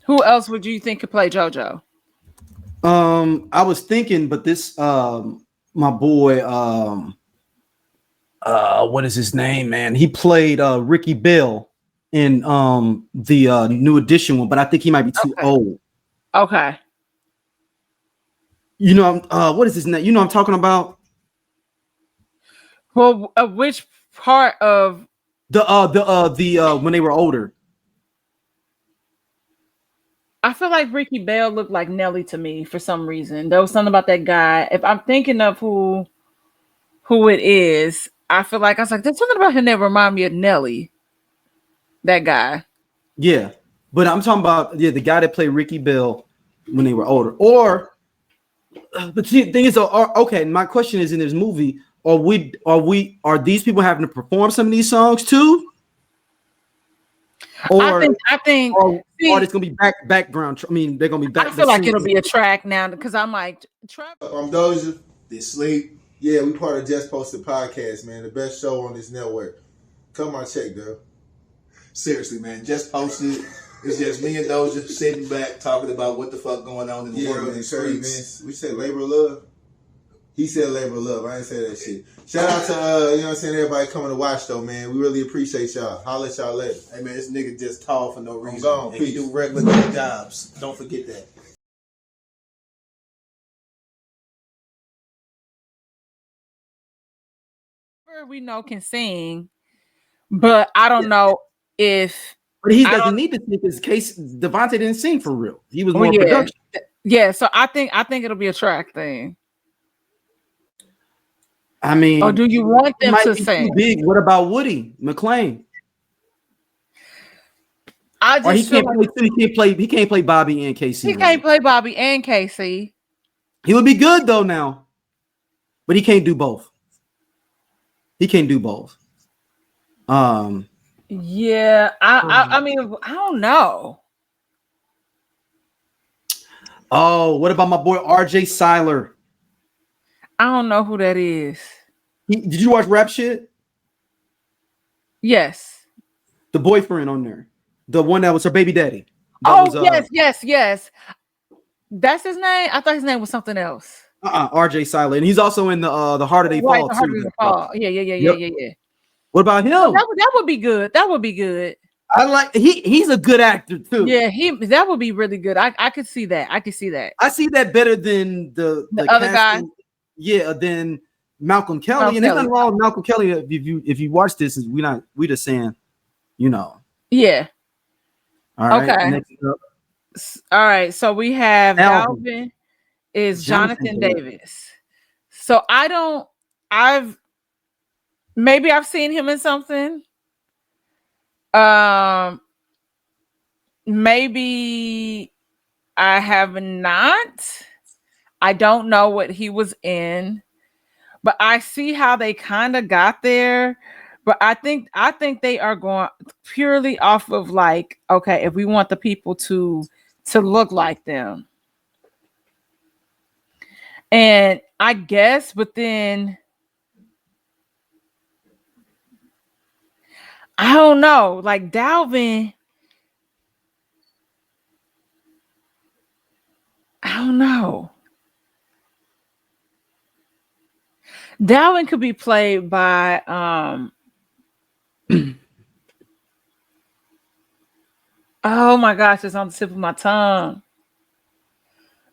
Who else would you think could play JoJo? I was thinking, but this my boy what is his name, man? He played Ricky Bell in the New Edition one, but I think he might be too old. Okay. You know, what is his name? You know I'm talking about? Well, which part of the when they were older? I feel like Ricky Bell looked like Nelly to me for some reason. There was something about that guy. If I'm thinking of who it is, I feel like I was like, there's something about him that remind me of Nelly. That guy. Yeah, but I'm talking about the guy that played Ricky Bell when they were older. Or, but see, the thing is, okay. My question is, in this movie, are these people having to perform some of these songs too? Or I think or it's gonna be background. I mean, they're gonna be back. I feel like it'll be a track now because I'm like, Trevor. I'm Doja. They sleep. Yeah, we part of Just Posted Podcast, man. The best show on this network. Come on, check, girl. Seriously, man. Just Posted. It's just me and Doja sitting back talking about what the fuck going on in the world and the streets. We said labor of love. He said labor of love. I ain't say that shit. Shout out to you know what I'm saying, everybody coming to watch though, man. We really appreciate y'all. Holla at y'all later. Hey man, this nigga just tall for no reason. Gone. And he do regular jobs. Don't forget that. We know can sing, but I don't know if. But he doesn't need to sing because case Devontae didn't sing for real. He was more production. Yeah, so I think it'll be a track thing. I mean, or do you want them to sing? Big. What about Woody McClain? I just he can't play Bobby and Casey. He can't play Bobby and Casey. He would be good though now, but he can't do both. Yeah, I mean, I don't know. Oh, what about my boy RJ Seiler? I don't know who that is. Did you watch Rap Shit? Yes. The boyfriend on there. The one that was her baby daddy. Yes. That's his name? I thought his name was something else. RJ Seiler. And he's also in the Heart of They Fall the too. Heart of They Fall. Yeah. What about him? Oh, that would be good. That would be good. I like he's a good actor too. Yeah, that would be really good. I could see that. I see that better than the other guy. Yeah, than Malcolm Kelly. And there's nothing wrong with Malcolm Kelly if you watch this. We just saying, you know. Yeah. All right. Okay. Next up. All right. So we have Alvin is Jonathan Davis. So maybe I've seen him in something. Maybe I have not. I don't know what he was in, but I see how they kind of got there. But I think they are going purely off of like, okay, if we want the people to look like them. And I guess, but then I don't know, like Dalvin. I don't know. Dalvin could be played by oh my gosh, it's on the tip of my tongue.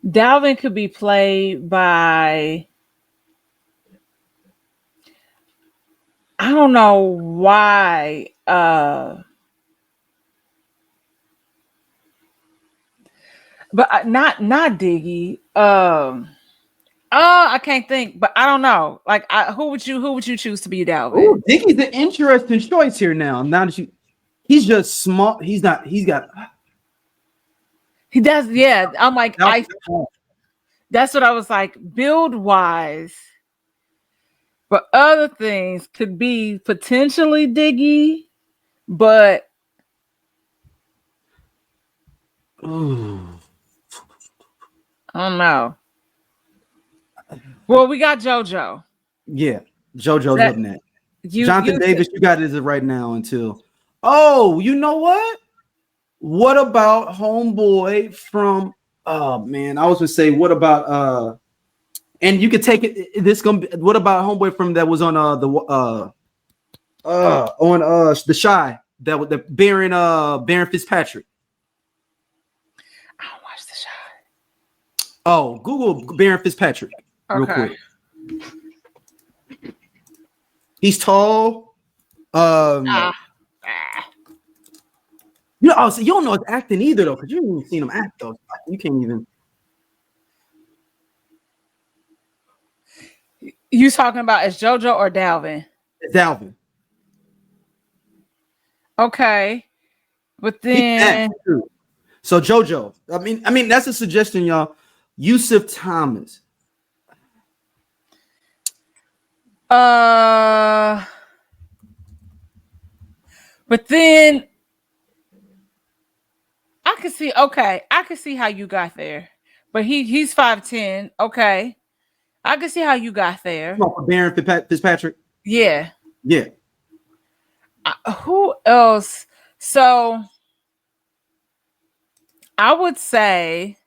Dalvin could be played by I don't know why. But not Diggy. I can't think, but I don't know. Like, who would you choose to be Dalvin? Oh, Diggy's an interesting choice here now. Now that he's just small. He's not. He does. Yeah, I'm like that's what I was like. Build wise, but other things could be potentially Diggy, but ooh. I don't know. Well, we got JoJo. Yeah, JoJo's up next. Jonathan Davis, you got it right now until. Oh, you know what? What about homeboy from? Oh man, I was gonna say, what about and you could take it. This gonna be. What about homeboy from that was on the Shy that was the Baron Fitzpatrick. I don't watch The Shy. Oh, Google Baron Fitzpatrick real quick. He's tall. You know, so you don't know his acting either though, because you haven't even seen him act though. You can't even. You talking about as JoJo or Dalvin? It's Dalvin. Okay, but then so JoJo. I mean that's a suggestion, y'all. Yusuf Thomas. But then I can see. Okay, I can see how you got there. But he's 5'10". Okay, I can see how you got there. For Baron Fitzpatrick. Yeah. Yeah. Who else? So I would say,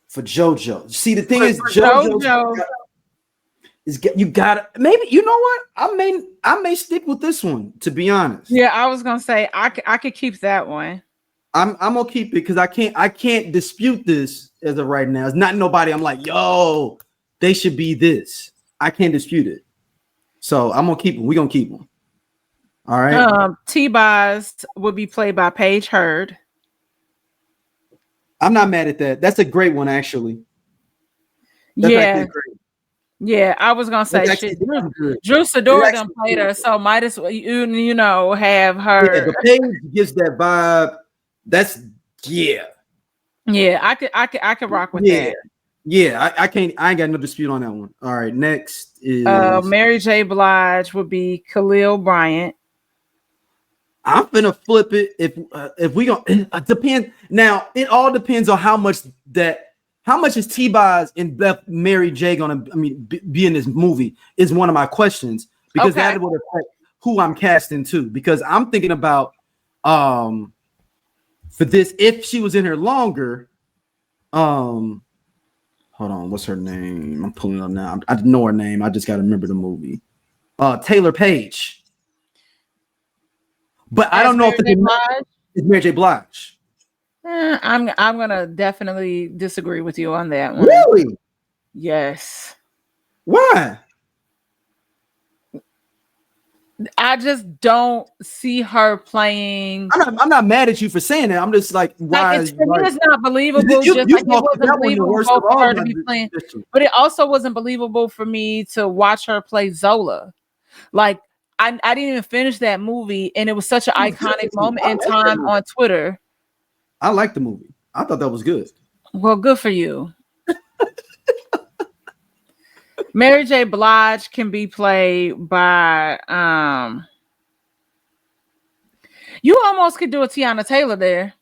For JoJo. See, the thing is, JoJo is you got to maybe. You know what? I may stick with this one, to be honest. Yeah, I was gonna say I could keep that one. I'm gonna keep it because I can't dispute this as of right now. It's not nobody. I'm like, yo, they should be this. I can't dispute it. So I'm gonna keep them. We're gonna keep them. All right. T-Boz would be played by Paige Hurd. I'm not mad at that. That's a great one, actually. That's yeah. I was gonna say shit. Drew Sidora done played her, so might as well you know have her. Yeah, the Paige gives that vibe. That's yeah. I could rock with that. Yeah, I ain't got no dispute on that one. All right, next is Mary J. Blige would be Khalil Bryant. I'm gonna flip it if we gonna it depends. Now it all depends on how much is T-Boz and Mary J gonna be in this movie is one of my questions because that will affect who I'm casting too. Because I'm thinking about for this if she was in here longer. Hold on, what's her name? I'm pulling it up now. I know her name. I just gotta remember the movie. Taylor Page. But I don't know if it's Mary J. Blige. I'm gonna definitely disagree with you on that one. Really? Yes. Why? I just don't see her playing. I'm not mad at you for saying that. I'm just like, why? It's not believable. Just like it wasn't believable for her to be playing, but it also wasn't believable for me to watch her play Zola. Like I didn't even finish that movie, and it was such an iconic moment in time on Twitter. I like the movie. I thought that was good. Well, good for you. Mary J. Blige can be played by you almost could do a Tiana Taylor there.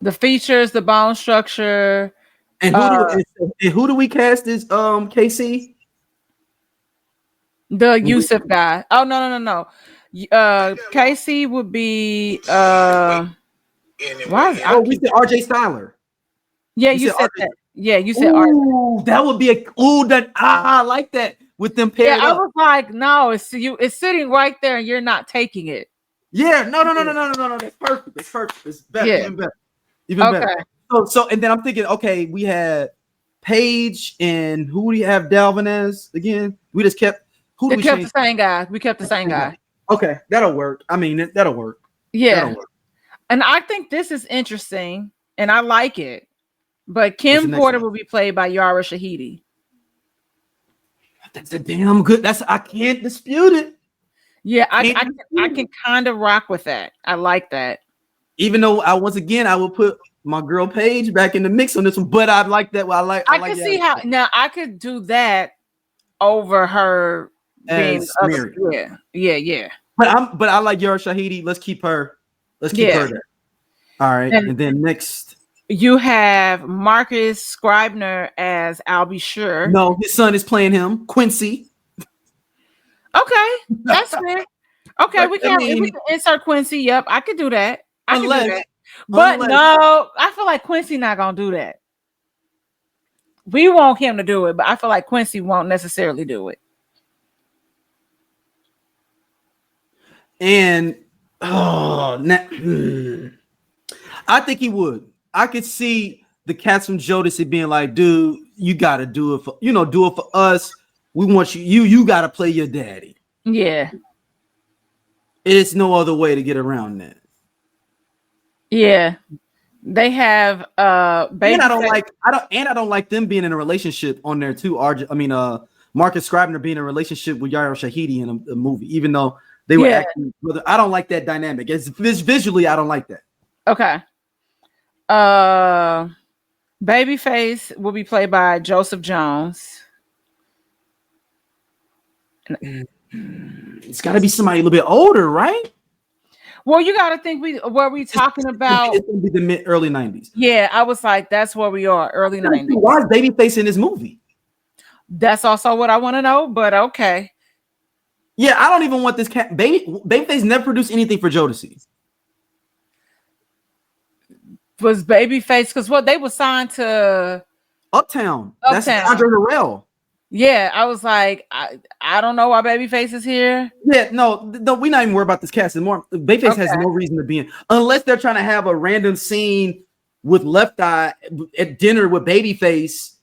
The features, the bone structure. And who do we cast as KC? The Yusuf guy. Oh no. KC would be why is we said RJ Styler. Yeah, you said that. Yeah, you said RJ. That would be I like that with them paired I up. was like, no, it's sitting right there and you're not taking it. Yeah, no. That's perfect. That's perfect. It's better, Yeah. even better. Even better. So, and then I'm thinking, okay, we had Paige, and who do we have Dalvin as again? We just kept We kept the same guy. We kept the same guy. Okay, that'll work. I mean, that'll work. Yeah. That'll work. And I think this is interesting, and I like it. But Kim Porter will be played by Yara Shahidi. That's a damn good. I can't dispute it. Yeah, I can kind of rock with that. I like that. Even though I will put my girl Paige back in the mix on this one, but I like that. I can see how now I could do that over her being yeah. But I like Yara Shahidi. Let's keep her. Let's keep her there. All right, and then next you have Marcus Scribner as I'll Be Sure. No, his son is playing him, Quincy. Okay, that's fair. Okay, we can insert Quincy. Yep, I could do that. I can do that. But no, I feel like Quincy not gonna do that. We want him to do it, but I feel like Quincy won't necessarily do it. And I think he would. I could see the cats from Jodeci being like, dude, you gotta do it for do it for us. We want you. You gotta play your daddy. Yeah. It's no other way to get around that. Yeah. They have baby. And I don't like them being in a relationship on there too. Marcus Scribner being in a relationship with Yara Shahidi in a movie, even though they were acting. I don't like that dynamic. It's visually, I don't like that. Okay. Babyface will be played by Joseph Jones. It's got to be somebody a little bit older, right? Well, you got to think we talking about. It's going to be the early 90s. Yeah, I was like, that's where we are, early 90s. Why is Babyface in this movie? That's also what I want to know, but okay. Yeah, I don't even want this cat. Babyface never produced anything for Jodeci. Was Babyface because they were signed to Uptown. That's Andre Harrell. Yeah, I was like, I don't know why Babyface is here. Yeah, no, we're not even worried about this cast anymore. Babyface has no reason to be in, unless they're trying to have a random scene with Left Eye at dinner with Babyface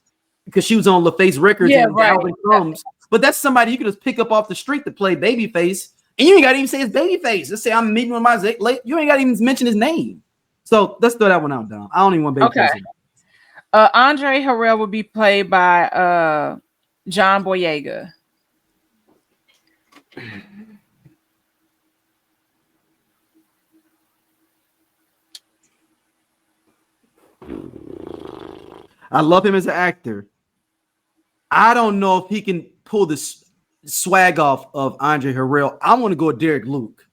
because she was on LaFace Records and Alvin comes. But that's somebody you could just pick up off the street to play Babyface, and you ain't got to even say it's Babyface. Just say I'm meeting with my late. You ain't got to even mention his name. So let's throw that one out, Dom. I don't even want Babyface. Okay. Andre Harrell will be played by John Boyega. I love him as an actor. I don't know if he can pull this swag off of Andre Harrell. I want to go with Derek Luke.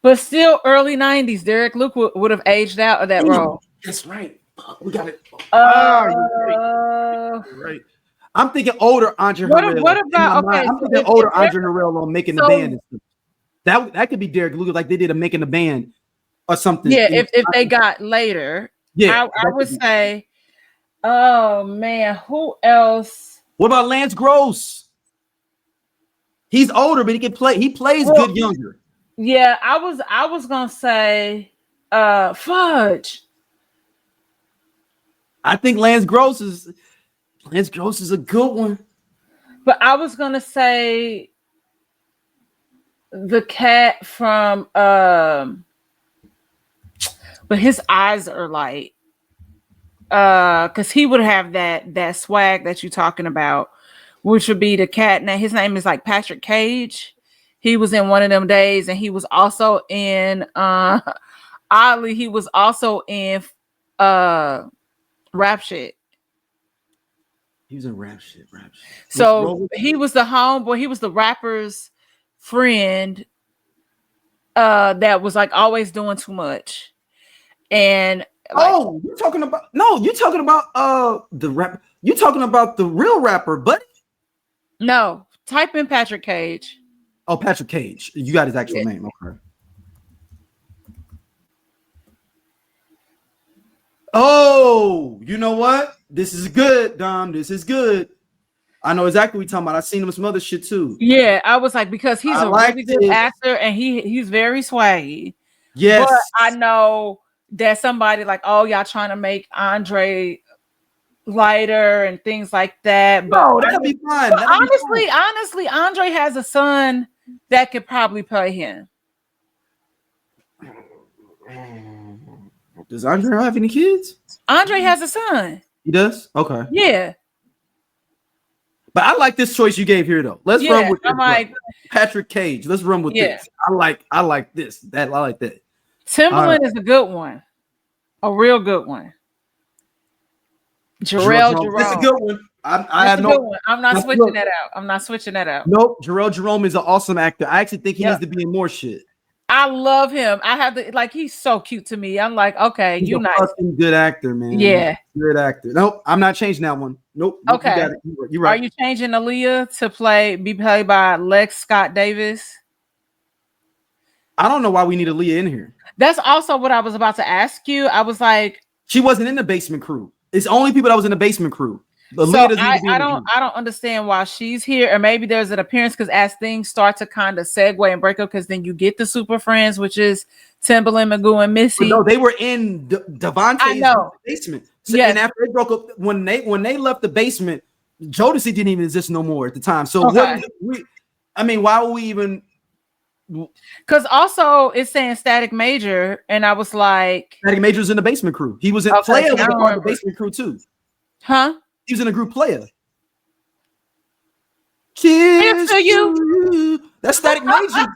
But still early 90s. Derek Luke would have aged out of that role. That's right. We got it. Right. I'm thinking older Andre Harrell. What about I'm thinking older Andre Harrell on Making the Band. That could be Derek Luke, like they did a Making the Band or something. Yeah, if they got later. Yeah, I would say. Oh man, who else? What about Lance Gross? He's older, but he can play. He plays good younger. Yeah, I was gonna say Fudge. I think Lance Gross is a good one. But I was gonna say the cat from but his eyes are light. Because he would have that swag that you're talking about, which would be the cat. Now his name is like Patrick Cage. He was in One of Them Days, and he was also in oddly, he was also in Rap Shit. He was in Rap Shit. So he was the homeboy, he was the rapper's friend that was like always doing too much. And you're talking about the rap. You're talking about the real rapper, buddy. No, type in Patrick Cage. Oh, Patrick Cage. You got his actual name. Okay. Oh, you know what? This is good, Dom. This is good. I know exactly what you're talking about. I've seen him in some other shit too. Yeah, I was like, because he's I a liked really good it. actor and he's very swaggy. Yes. But I know that somebody like, oh, y'all trying to make Andre lighter and things like that. But No, that'll be fine. But That'll be honestly, Andre has a son that could probably play him. Does Andre have any kids? Andre has a son. He does? Okay. Yeah. But I like this choice you gave here though. Let's run with I'm this, like Patrick Cage. Let's run with this. I like this. That I like that. Timberland is a good one. A real good one. Jarrell Jerome. That's a good one. I have no. One. I'm not switching that out. I'm not switching that out. Nope. Jarrell Jerome is an awesome actor. I actually think he needs to be in more shit. I love him. I have to like. He's so cute to me. I'm like, okay, he's you nice. Fucking good actor, man. Yeah, good actor. Nope, I'm not changing that one. Nope. Okay, you're right. Are you changing Aaliyah to be played by Lex Scott Davis? I don't know why we need Aaliyah in here. That's also what I was about to ask you. I was like, she wasn't in the Basement Crew. It's only people that was in the Basement Crew. So I don't understand why she's here, or maybe there's an appearance because as things start to kind of segue and break up, because then you get the Super Friends, which is Timbaland, Magoo, and Missy. But no, they were in Devontae's basement. So, and after they broke up, when they left the basement, Jodeci didn't even exist no more at the time. So why would we even? Because also it's saying Static Major, and I was like, Static Major was in the Basement Crew. He was in Player was a part of the Basement Crew too. Huh? He was in a group Player. Cheers to you. That's Static Major.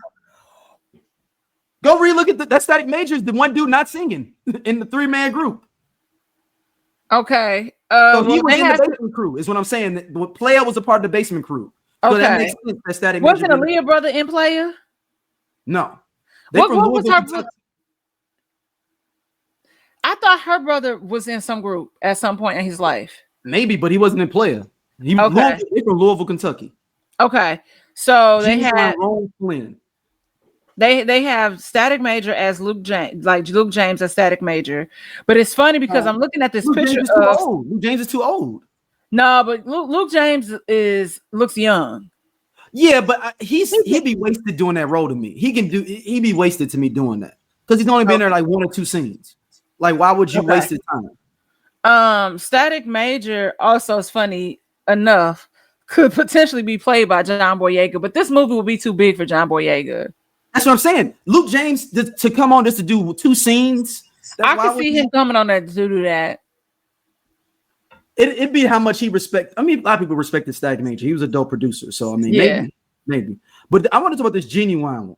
Go relook at that Static Major is the one dude not singing in the 3-man group. Okay. So he was in the Basement Crew, is what I'm saying. Player was a part of the Basement Crew. So okay. That makes sense. That Static Wasn't Aaliyah brother in Player? No. What was her brother? I thought her brother was in some group at some point in his life. Maybe, but he wasn't in Player. He was from Louisville, Kentucky. Okay. So they had Flynn. They have Static Major as Luke James, like Luke James as Static Major. But it's funny because I'm looking at this picture of Luke James is too old. No, but Luke James looks young. Yeah, but he'd be wasted doing that role to me. He'd be wasted to me doing that because he's only been there like 1 or 2 scenes. Like, why would you waste his time? Static Major also is funny enough could potentially be played by John Boyega, but this movie would be too big for John Boyega. That's what I'm saying. Luke James to come on just to do 2 scenes. I can see him coming on there to do that. It'd be how much he respect. I mean, a lot of people respected Static Major. He was a dope producer, so I mean, maybe. But I want to talk about this Genuine one.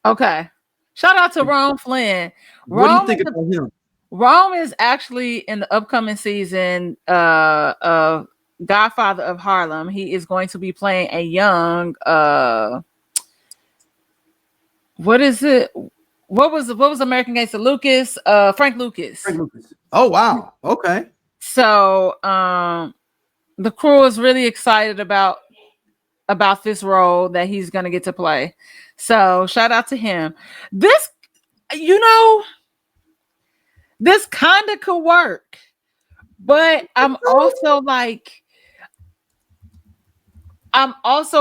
Okay, shout out to Rome Flynn. What do you think about him? Rome is actually in the upcoming season of Godfather of Harlem. He is going to be playing a young. What is it? What was American Gangster Lucas? Frank Lucas. Frank Lucas. Oh wow. Okay. So the crew is really excited about this role that he's gonna get to play. So shout out to him. This, this kind of could work, but I'm also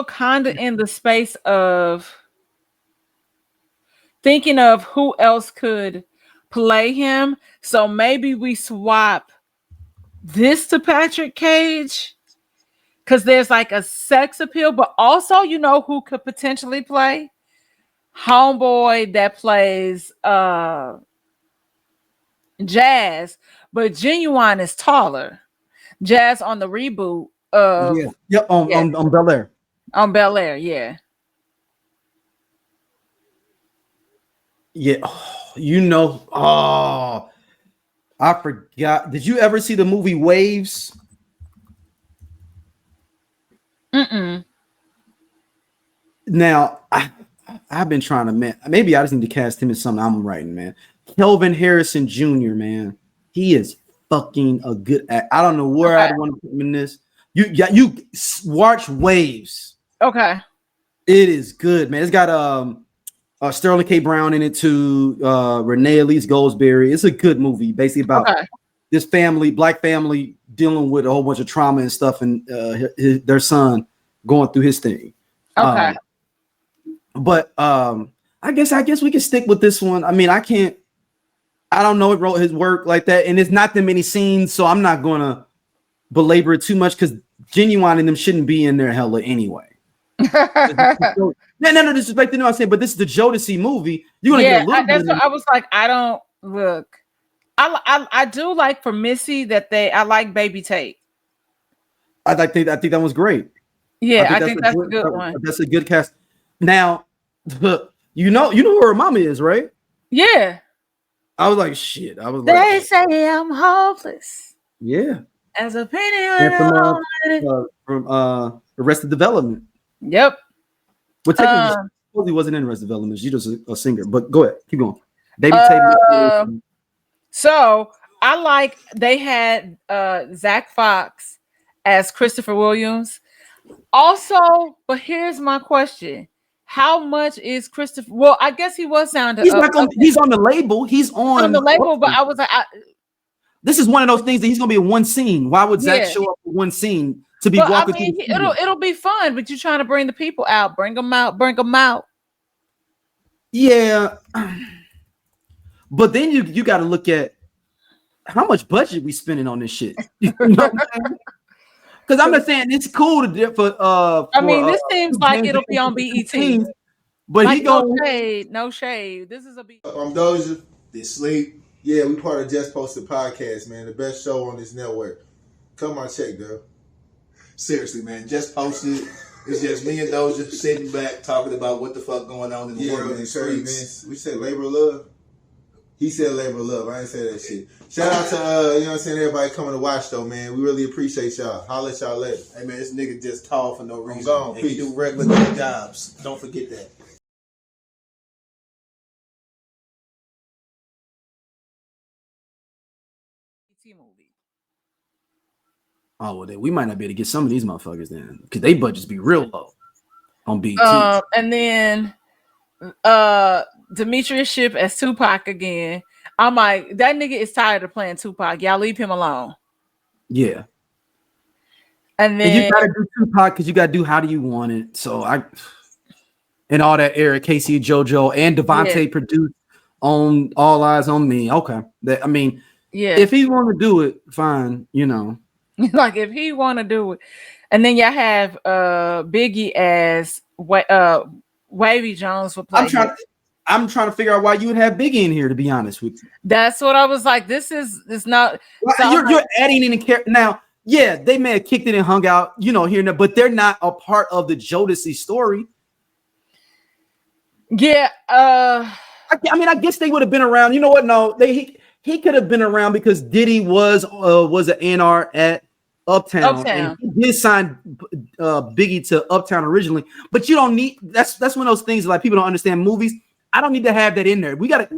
kind of in the space of thinking of who else could play him. So maybe we swap this to Patrick Cage because there's like a sex appeal, but also who could potentially play homeboy that plays Jazz, but Genuine is taller. Jazz on the reboot of on Bel Air. On Bel Air, yeah. Yeah, I forgot. Did you ever see the movie Waves? Now, I've been trying to, maybe I just need to cast him as something I'm writing, man. Kelvin Harrison Jr., man. He is fucking a good actor. I don't know where I'd want to put him in this. You watch Waves. Okay. It is good, man. It's got Sterling K. Brown in it too. Renee Elise Goldsberry. It's a good movie, basically about this family, black family, dealing with a whole bunch of trauma and stuff, and their son going through his thing. Okay. But I guess we can stick with this one. I mean, I don't know. It wrote his work like that, and it's not that many scenes, so I'm not gonna belabor it too much because Genuine and them shouldn't be in there hella anyway. No disrespect to know I'm saying, but this is the Jodeci movie. You're gonna get a little that's what I was like. I don't look. I do like for Missy that I like Baby Tate. I think that was great. Yeah, I think that's a good one. That's a good cast. Now, you know who her mama is, right? Yeah. I was like, shit. I was they like, say I'm hopeless. Yeah. As a penny from Arrested Development. Yep. But technically, he wasn't in Arrested Development. She's just a singer. But go ahead, keep going. Baby Tate. So I like they had Zach Fox as Christopher Williams. Also, but here's my question: how much is Christopher? Well, I guess he was sounding. He's on the label. He's on the label, but I was like, this is one of those things that he's gonna be in one scene. Why would Zach show up for one scene to be walking through? It'll be fun, but you're trying to bring the people out, bring them out. Yeah, but then you got to look at how much budget we spending on this shit. You know what I'm saying? Because I'm not saying it's cool to for. I mean, this seems like it'll be on BET. But like, no shade. This is a BET. I'm Doja. They sleep. Yeah, we part of Just Posted Podcast, man. The best show on this network. Come on, check, girl. Seriously, man. Just Posted. It's just me and Doja sitting back talking about what the fuck going on in the world. Man. We said labor of love. He said labor of love. I ain't say that shit. Shout out to you know what I'm saying, everybody coming to watch though, man. We really appreciate y'all. Holla at y'all later. Hey man, this nigga just tall for no reason. I'm gone. And he do regular jobs. Don't forget that. Movie. Oh well, we might not be able to get some of these motherfuckers then, because they budgets be real low on BT. And then Demetrius Shipp as Tupac again. I'm like, that nigga is tired of playing Tupac. Y'all leave him alone. Yeah. And then you gotta do Tupac because you gotta do How Do You Want It. So and all that era, Casey JoJo and Devontae produced on All Eyes on Me. Okay. Yeah, if he want to do it, fine, you know. Like if he want to do it. And then y'all have Biggie as Wavy Jones for play. I'm trying to figure out why you would have Biggie in here, to be honest with you. That's what I was like. This is not. Well, you're adding in a character now. Yeah, they may have kicked it and hung out, you know, here and there, but they're not a part of the Jodeci story. Yeah. I mean, I guess they would have been around. You know what? No, he could have been around because Diddy was an NR at Uptown. And he did sign Biggie to Uptown originally, but you don't need. That's one of those things like people don't understand movies. I don't need to have that in there. We got a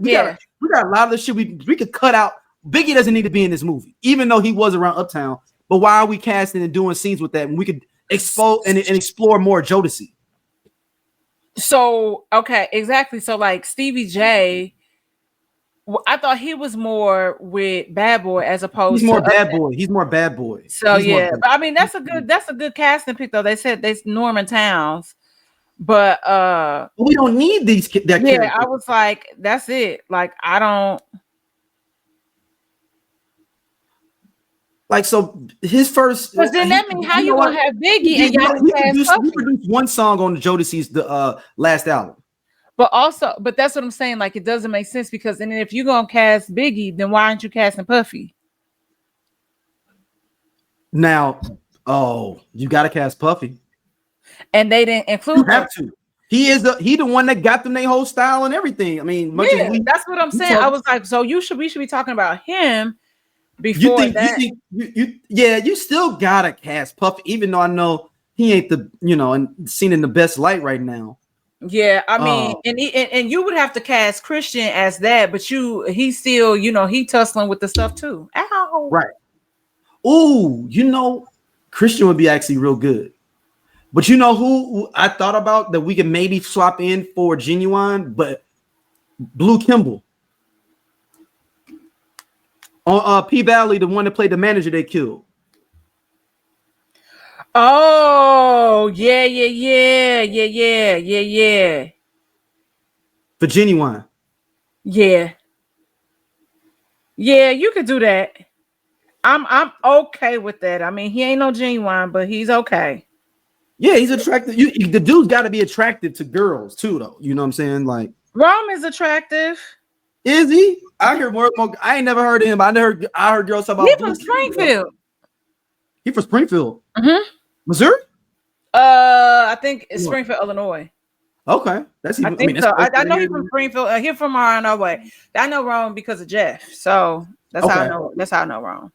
lot of the shit we could cut out. Biggie doesn't need to be in this movie, even though he was around Uptown. But why are we casting and doing scenes with that when we could expose and explore more Jodeci? So okay, exactly. So like Stevie J, I thought he was more with Bad Boy as opposed to Bad Boy. He's more Bad Boy. So but I mean that's a good casting pick though. They said there's Norman Towns, but we don't need these. Yeah, I was like, that's it. Like I don't. Like so, his first. Because then that means how you gonna have Biggie and y'all he produced one song on Jodeci's the last album. But that's what I'm saying. Like it doesn't make sense because then if you're gonna cast Biggie, then why aren't you casting Puffy? Now, you got to cast Puffy, and they didn't include. You have to. He the one that got them their whole style and everything. I mean, that's what I'm saying. I was like, so we should be talking about him. Before you still gotta cast Puffy, even though I know he ain't and seen in the best light right now. Yeah, I mean, and you would have to cast Christian as that, but he's still, he tussling with the stuff too. Ow. Right. Ooh, Christian would be actually real good. But you know who I thought about that we could maybe swap in for Genuine, but Blue Kimball. On P Valley, the one that played the manager they killed. Oh, yeah. For Genuine. Yeah. Yeah, you could do that. I'm okay with that. I mean, he ain't no Genuine, but he's okay. Yeah, he's attractive. The dude's got to be attractive to girls too, though. You know what I'm saying? Like, Rome is attractive. Is he? I heard more. I ain't never heard of him. I heard girls talk about. He from Springfield. He from Springfield, Missouri. I think it's What? Springfield, Illinois. Okay, that's even. I think that's so. I know he's from Springfield. He's from around our way. I know Rome because of Jeff. So that's how I know. That's how I know Rome.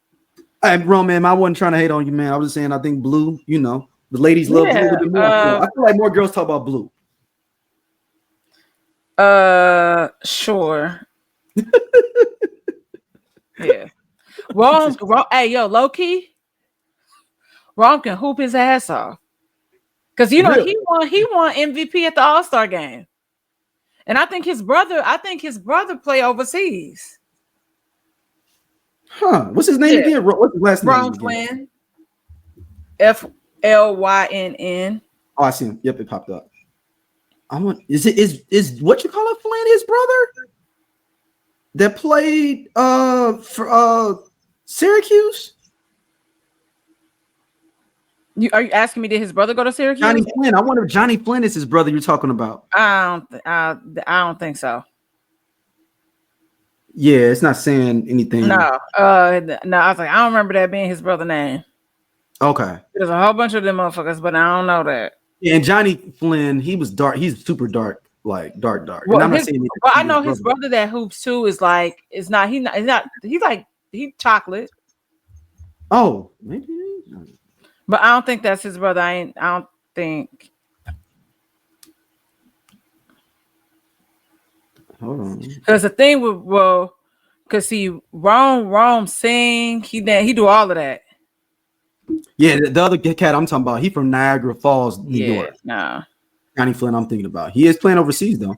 Hey, bro, man, I wasn't trying to hate on you, man. I was just saying I think Blue. You know, the ladies love Blue a bit more. I feel like more girls talk about Blue. Sure. Yeah. Rome, hey, yo, low key. Rome can hoop his ass off. Because you know he won MVP at the All-Star game. And I think his brother play overseas. Huh. What's his name again? What's his last name? Rome Flynn. FLYNN. Oh, I see him. Yep, it popped up. Is what you call it, Flynn, his brother? That played for Syracuse? Are you asking me, did his brother go to Syracuse? Johnny Flynn. I wonder if Johnny Flynn is his brother you're talking about. I don't think so. Yeah, it's not saying anything. No. I was like, I don't remember that being his brother's name. Okay. There's a whole bunch of them motherfuckers, but I don't know that. Yeah, and Johnny Flynn, he was dark. He's super dark, like dark. Well, and I'm not saying but I know his brother that hoops too is like he's chocolate. Oh, maybe. But I don't think that's his brother. I don't think. Hold on. Because the thing with because see, Rome sing, he do all of that. Yeah, the other cat I'm talking about, he from Niagara Falls, New York. Nah. Johnny Flynn, I'm thinking about. He is playing overseas though.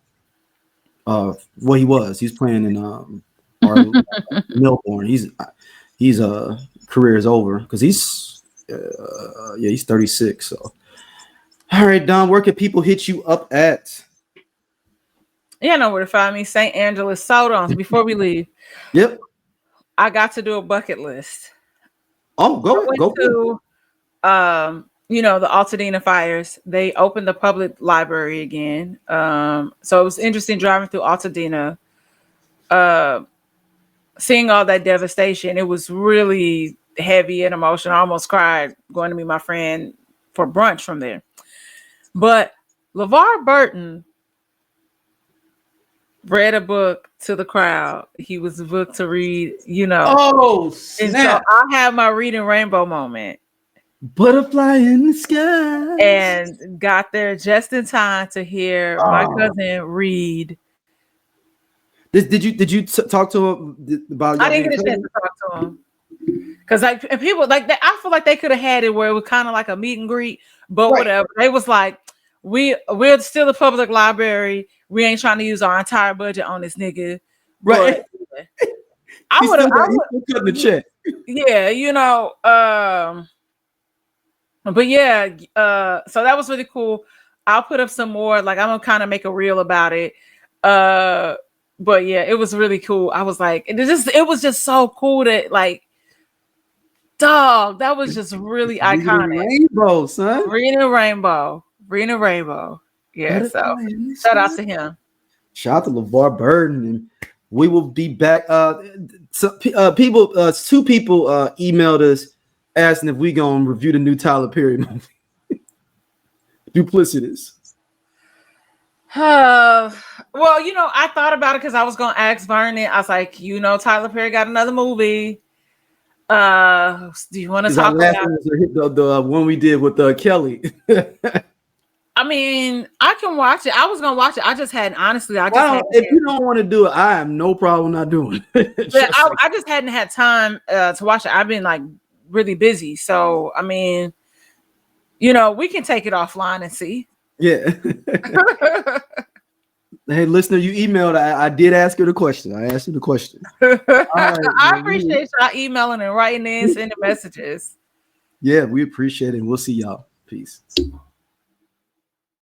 Well, he was. He's playing in Melbourne. He's career is over because he's 36. So, all right, Don, where can people hit you up at? Yeah, I know where to find me. St. Angela's Soda. Before we leave, Yep, I got to do a bucket list. Oh, go. To, the Altadena fires. They opened the public library again. So it was interesting driving through Altadena, seeing all that devastation. It was really heavy and emotional. I almost cried going to meet my friend for brunch from there. But LeVar Burton read a book to the crowd. He was a book to read, Oh, snap. And so I had my reading rainbow moment. Butterfly in the sky. And got there just in time to hear my cousin read. Did you talk to him about? I didn't get a chance to talk to him because people like that. I feel like they could have had it where it was kind of like a meet and greet, but whatever. They was like, we're still a public library. We ain't trying to use our entire budget on this nigga. Right. But I would have cut the check. Yeah, but yeah, so that was really cool. I'll put up some more. Like I'm gonna kind of make a reel about it. But yeah, it was really cool. I was like, it was just so cool that like, dog, that was just really iconic. Rainbow, son. Reading Rainbow. Yeah, so shout out to him. Shout out to LeVar Burton, and we will be back. Two people emailed us asking if we gonna review the new Tyler Perry movie, Duplicitous. Well, I thought about it because I was gonna ask Vernon. I was like, Tyler Perry got another movie. Do you want to talk about the one we did with Kelly? I mean, I can watch it. I was gonna watch it. I just hadn't. Honestly, if you don't want to do it, I have no problem not doing it. I just hadn't had time to watch it. I've been like really busy, so I mean, we can take it offline and see. Yeah. Hey, listener, you emailed. I did ask her the question. I asked you the question. I appreciate y'all emailing and writing in, sending messages. Yeah, we appreciate it. We'll see y'all. Peace.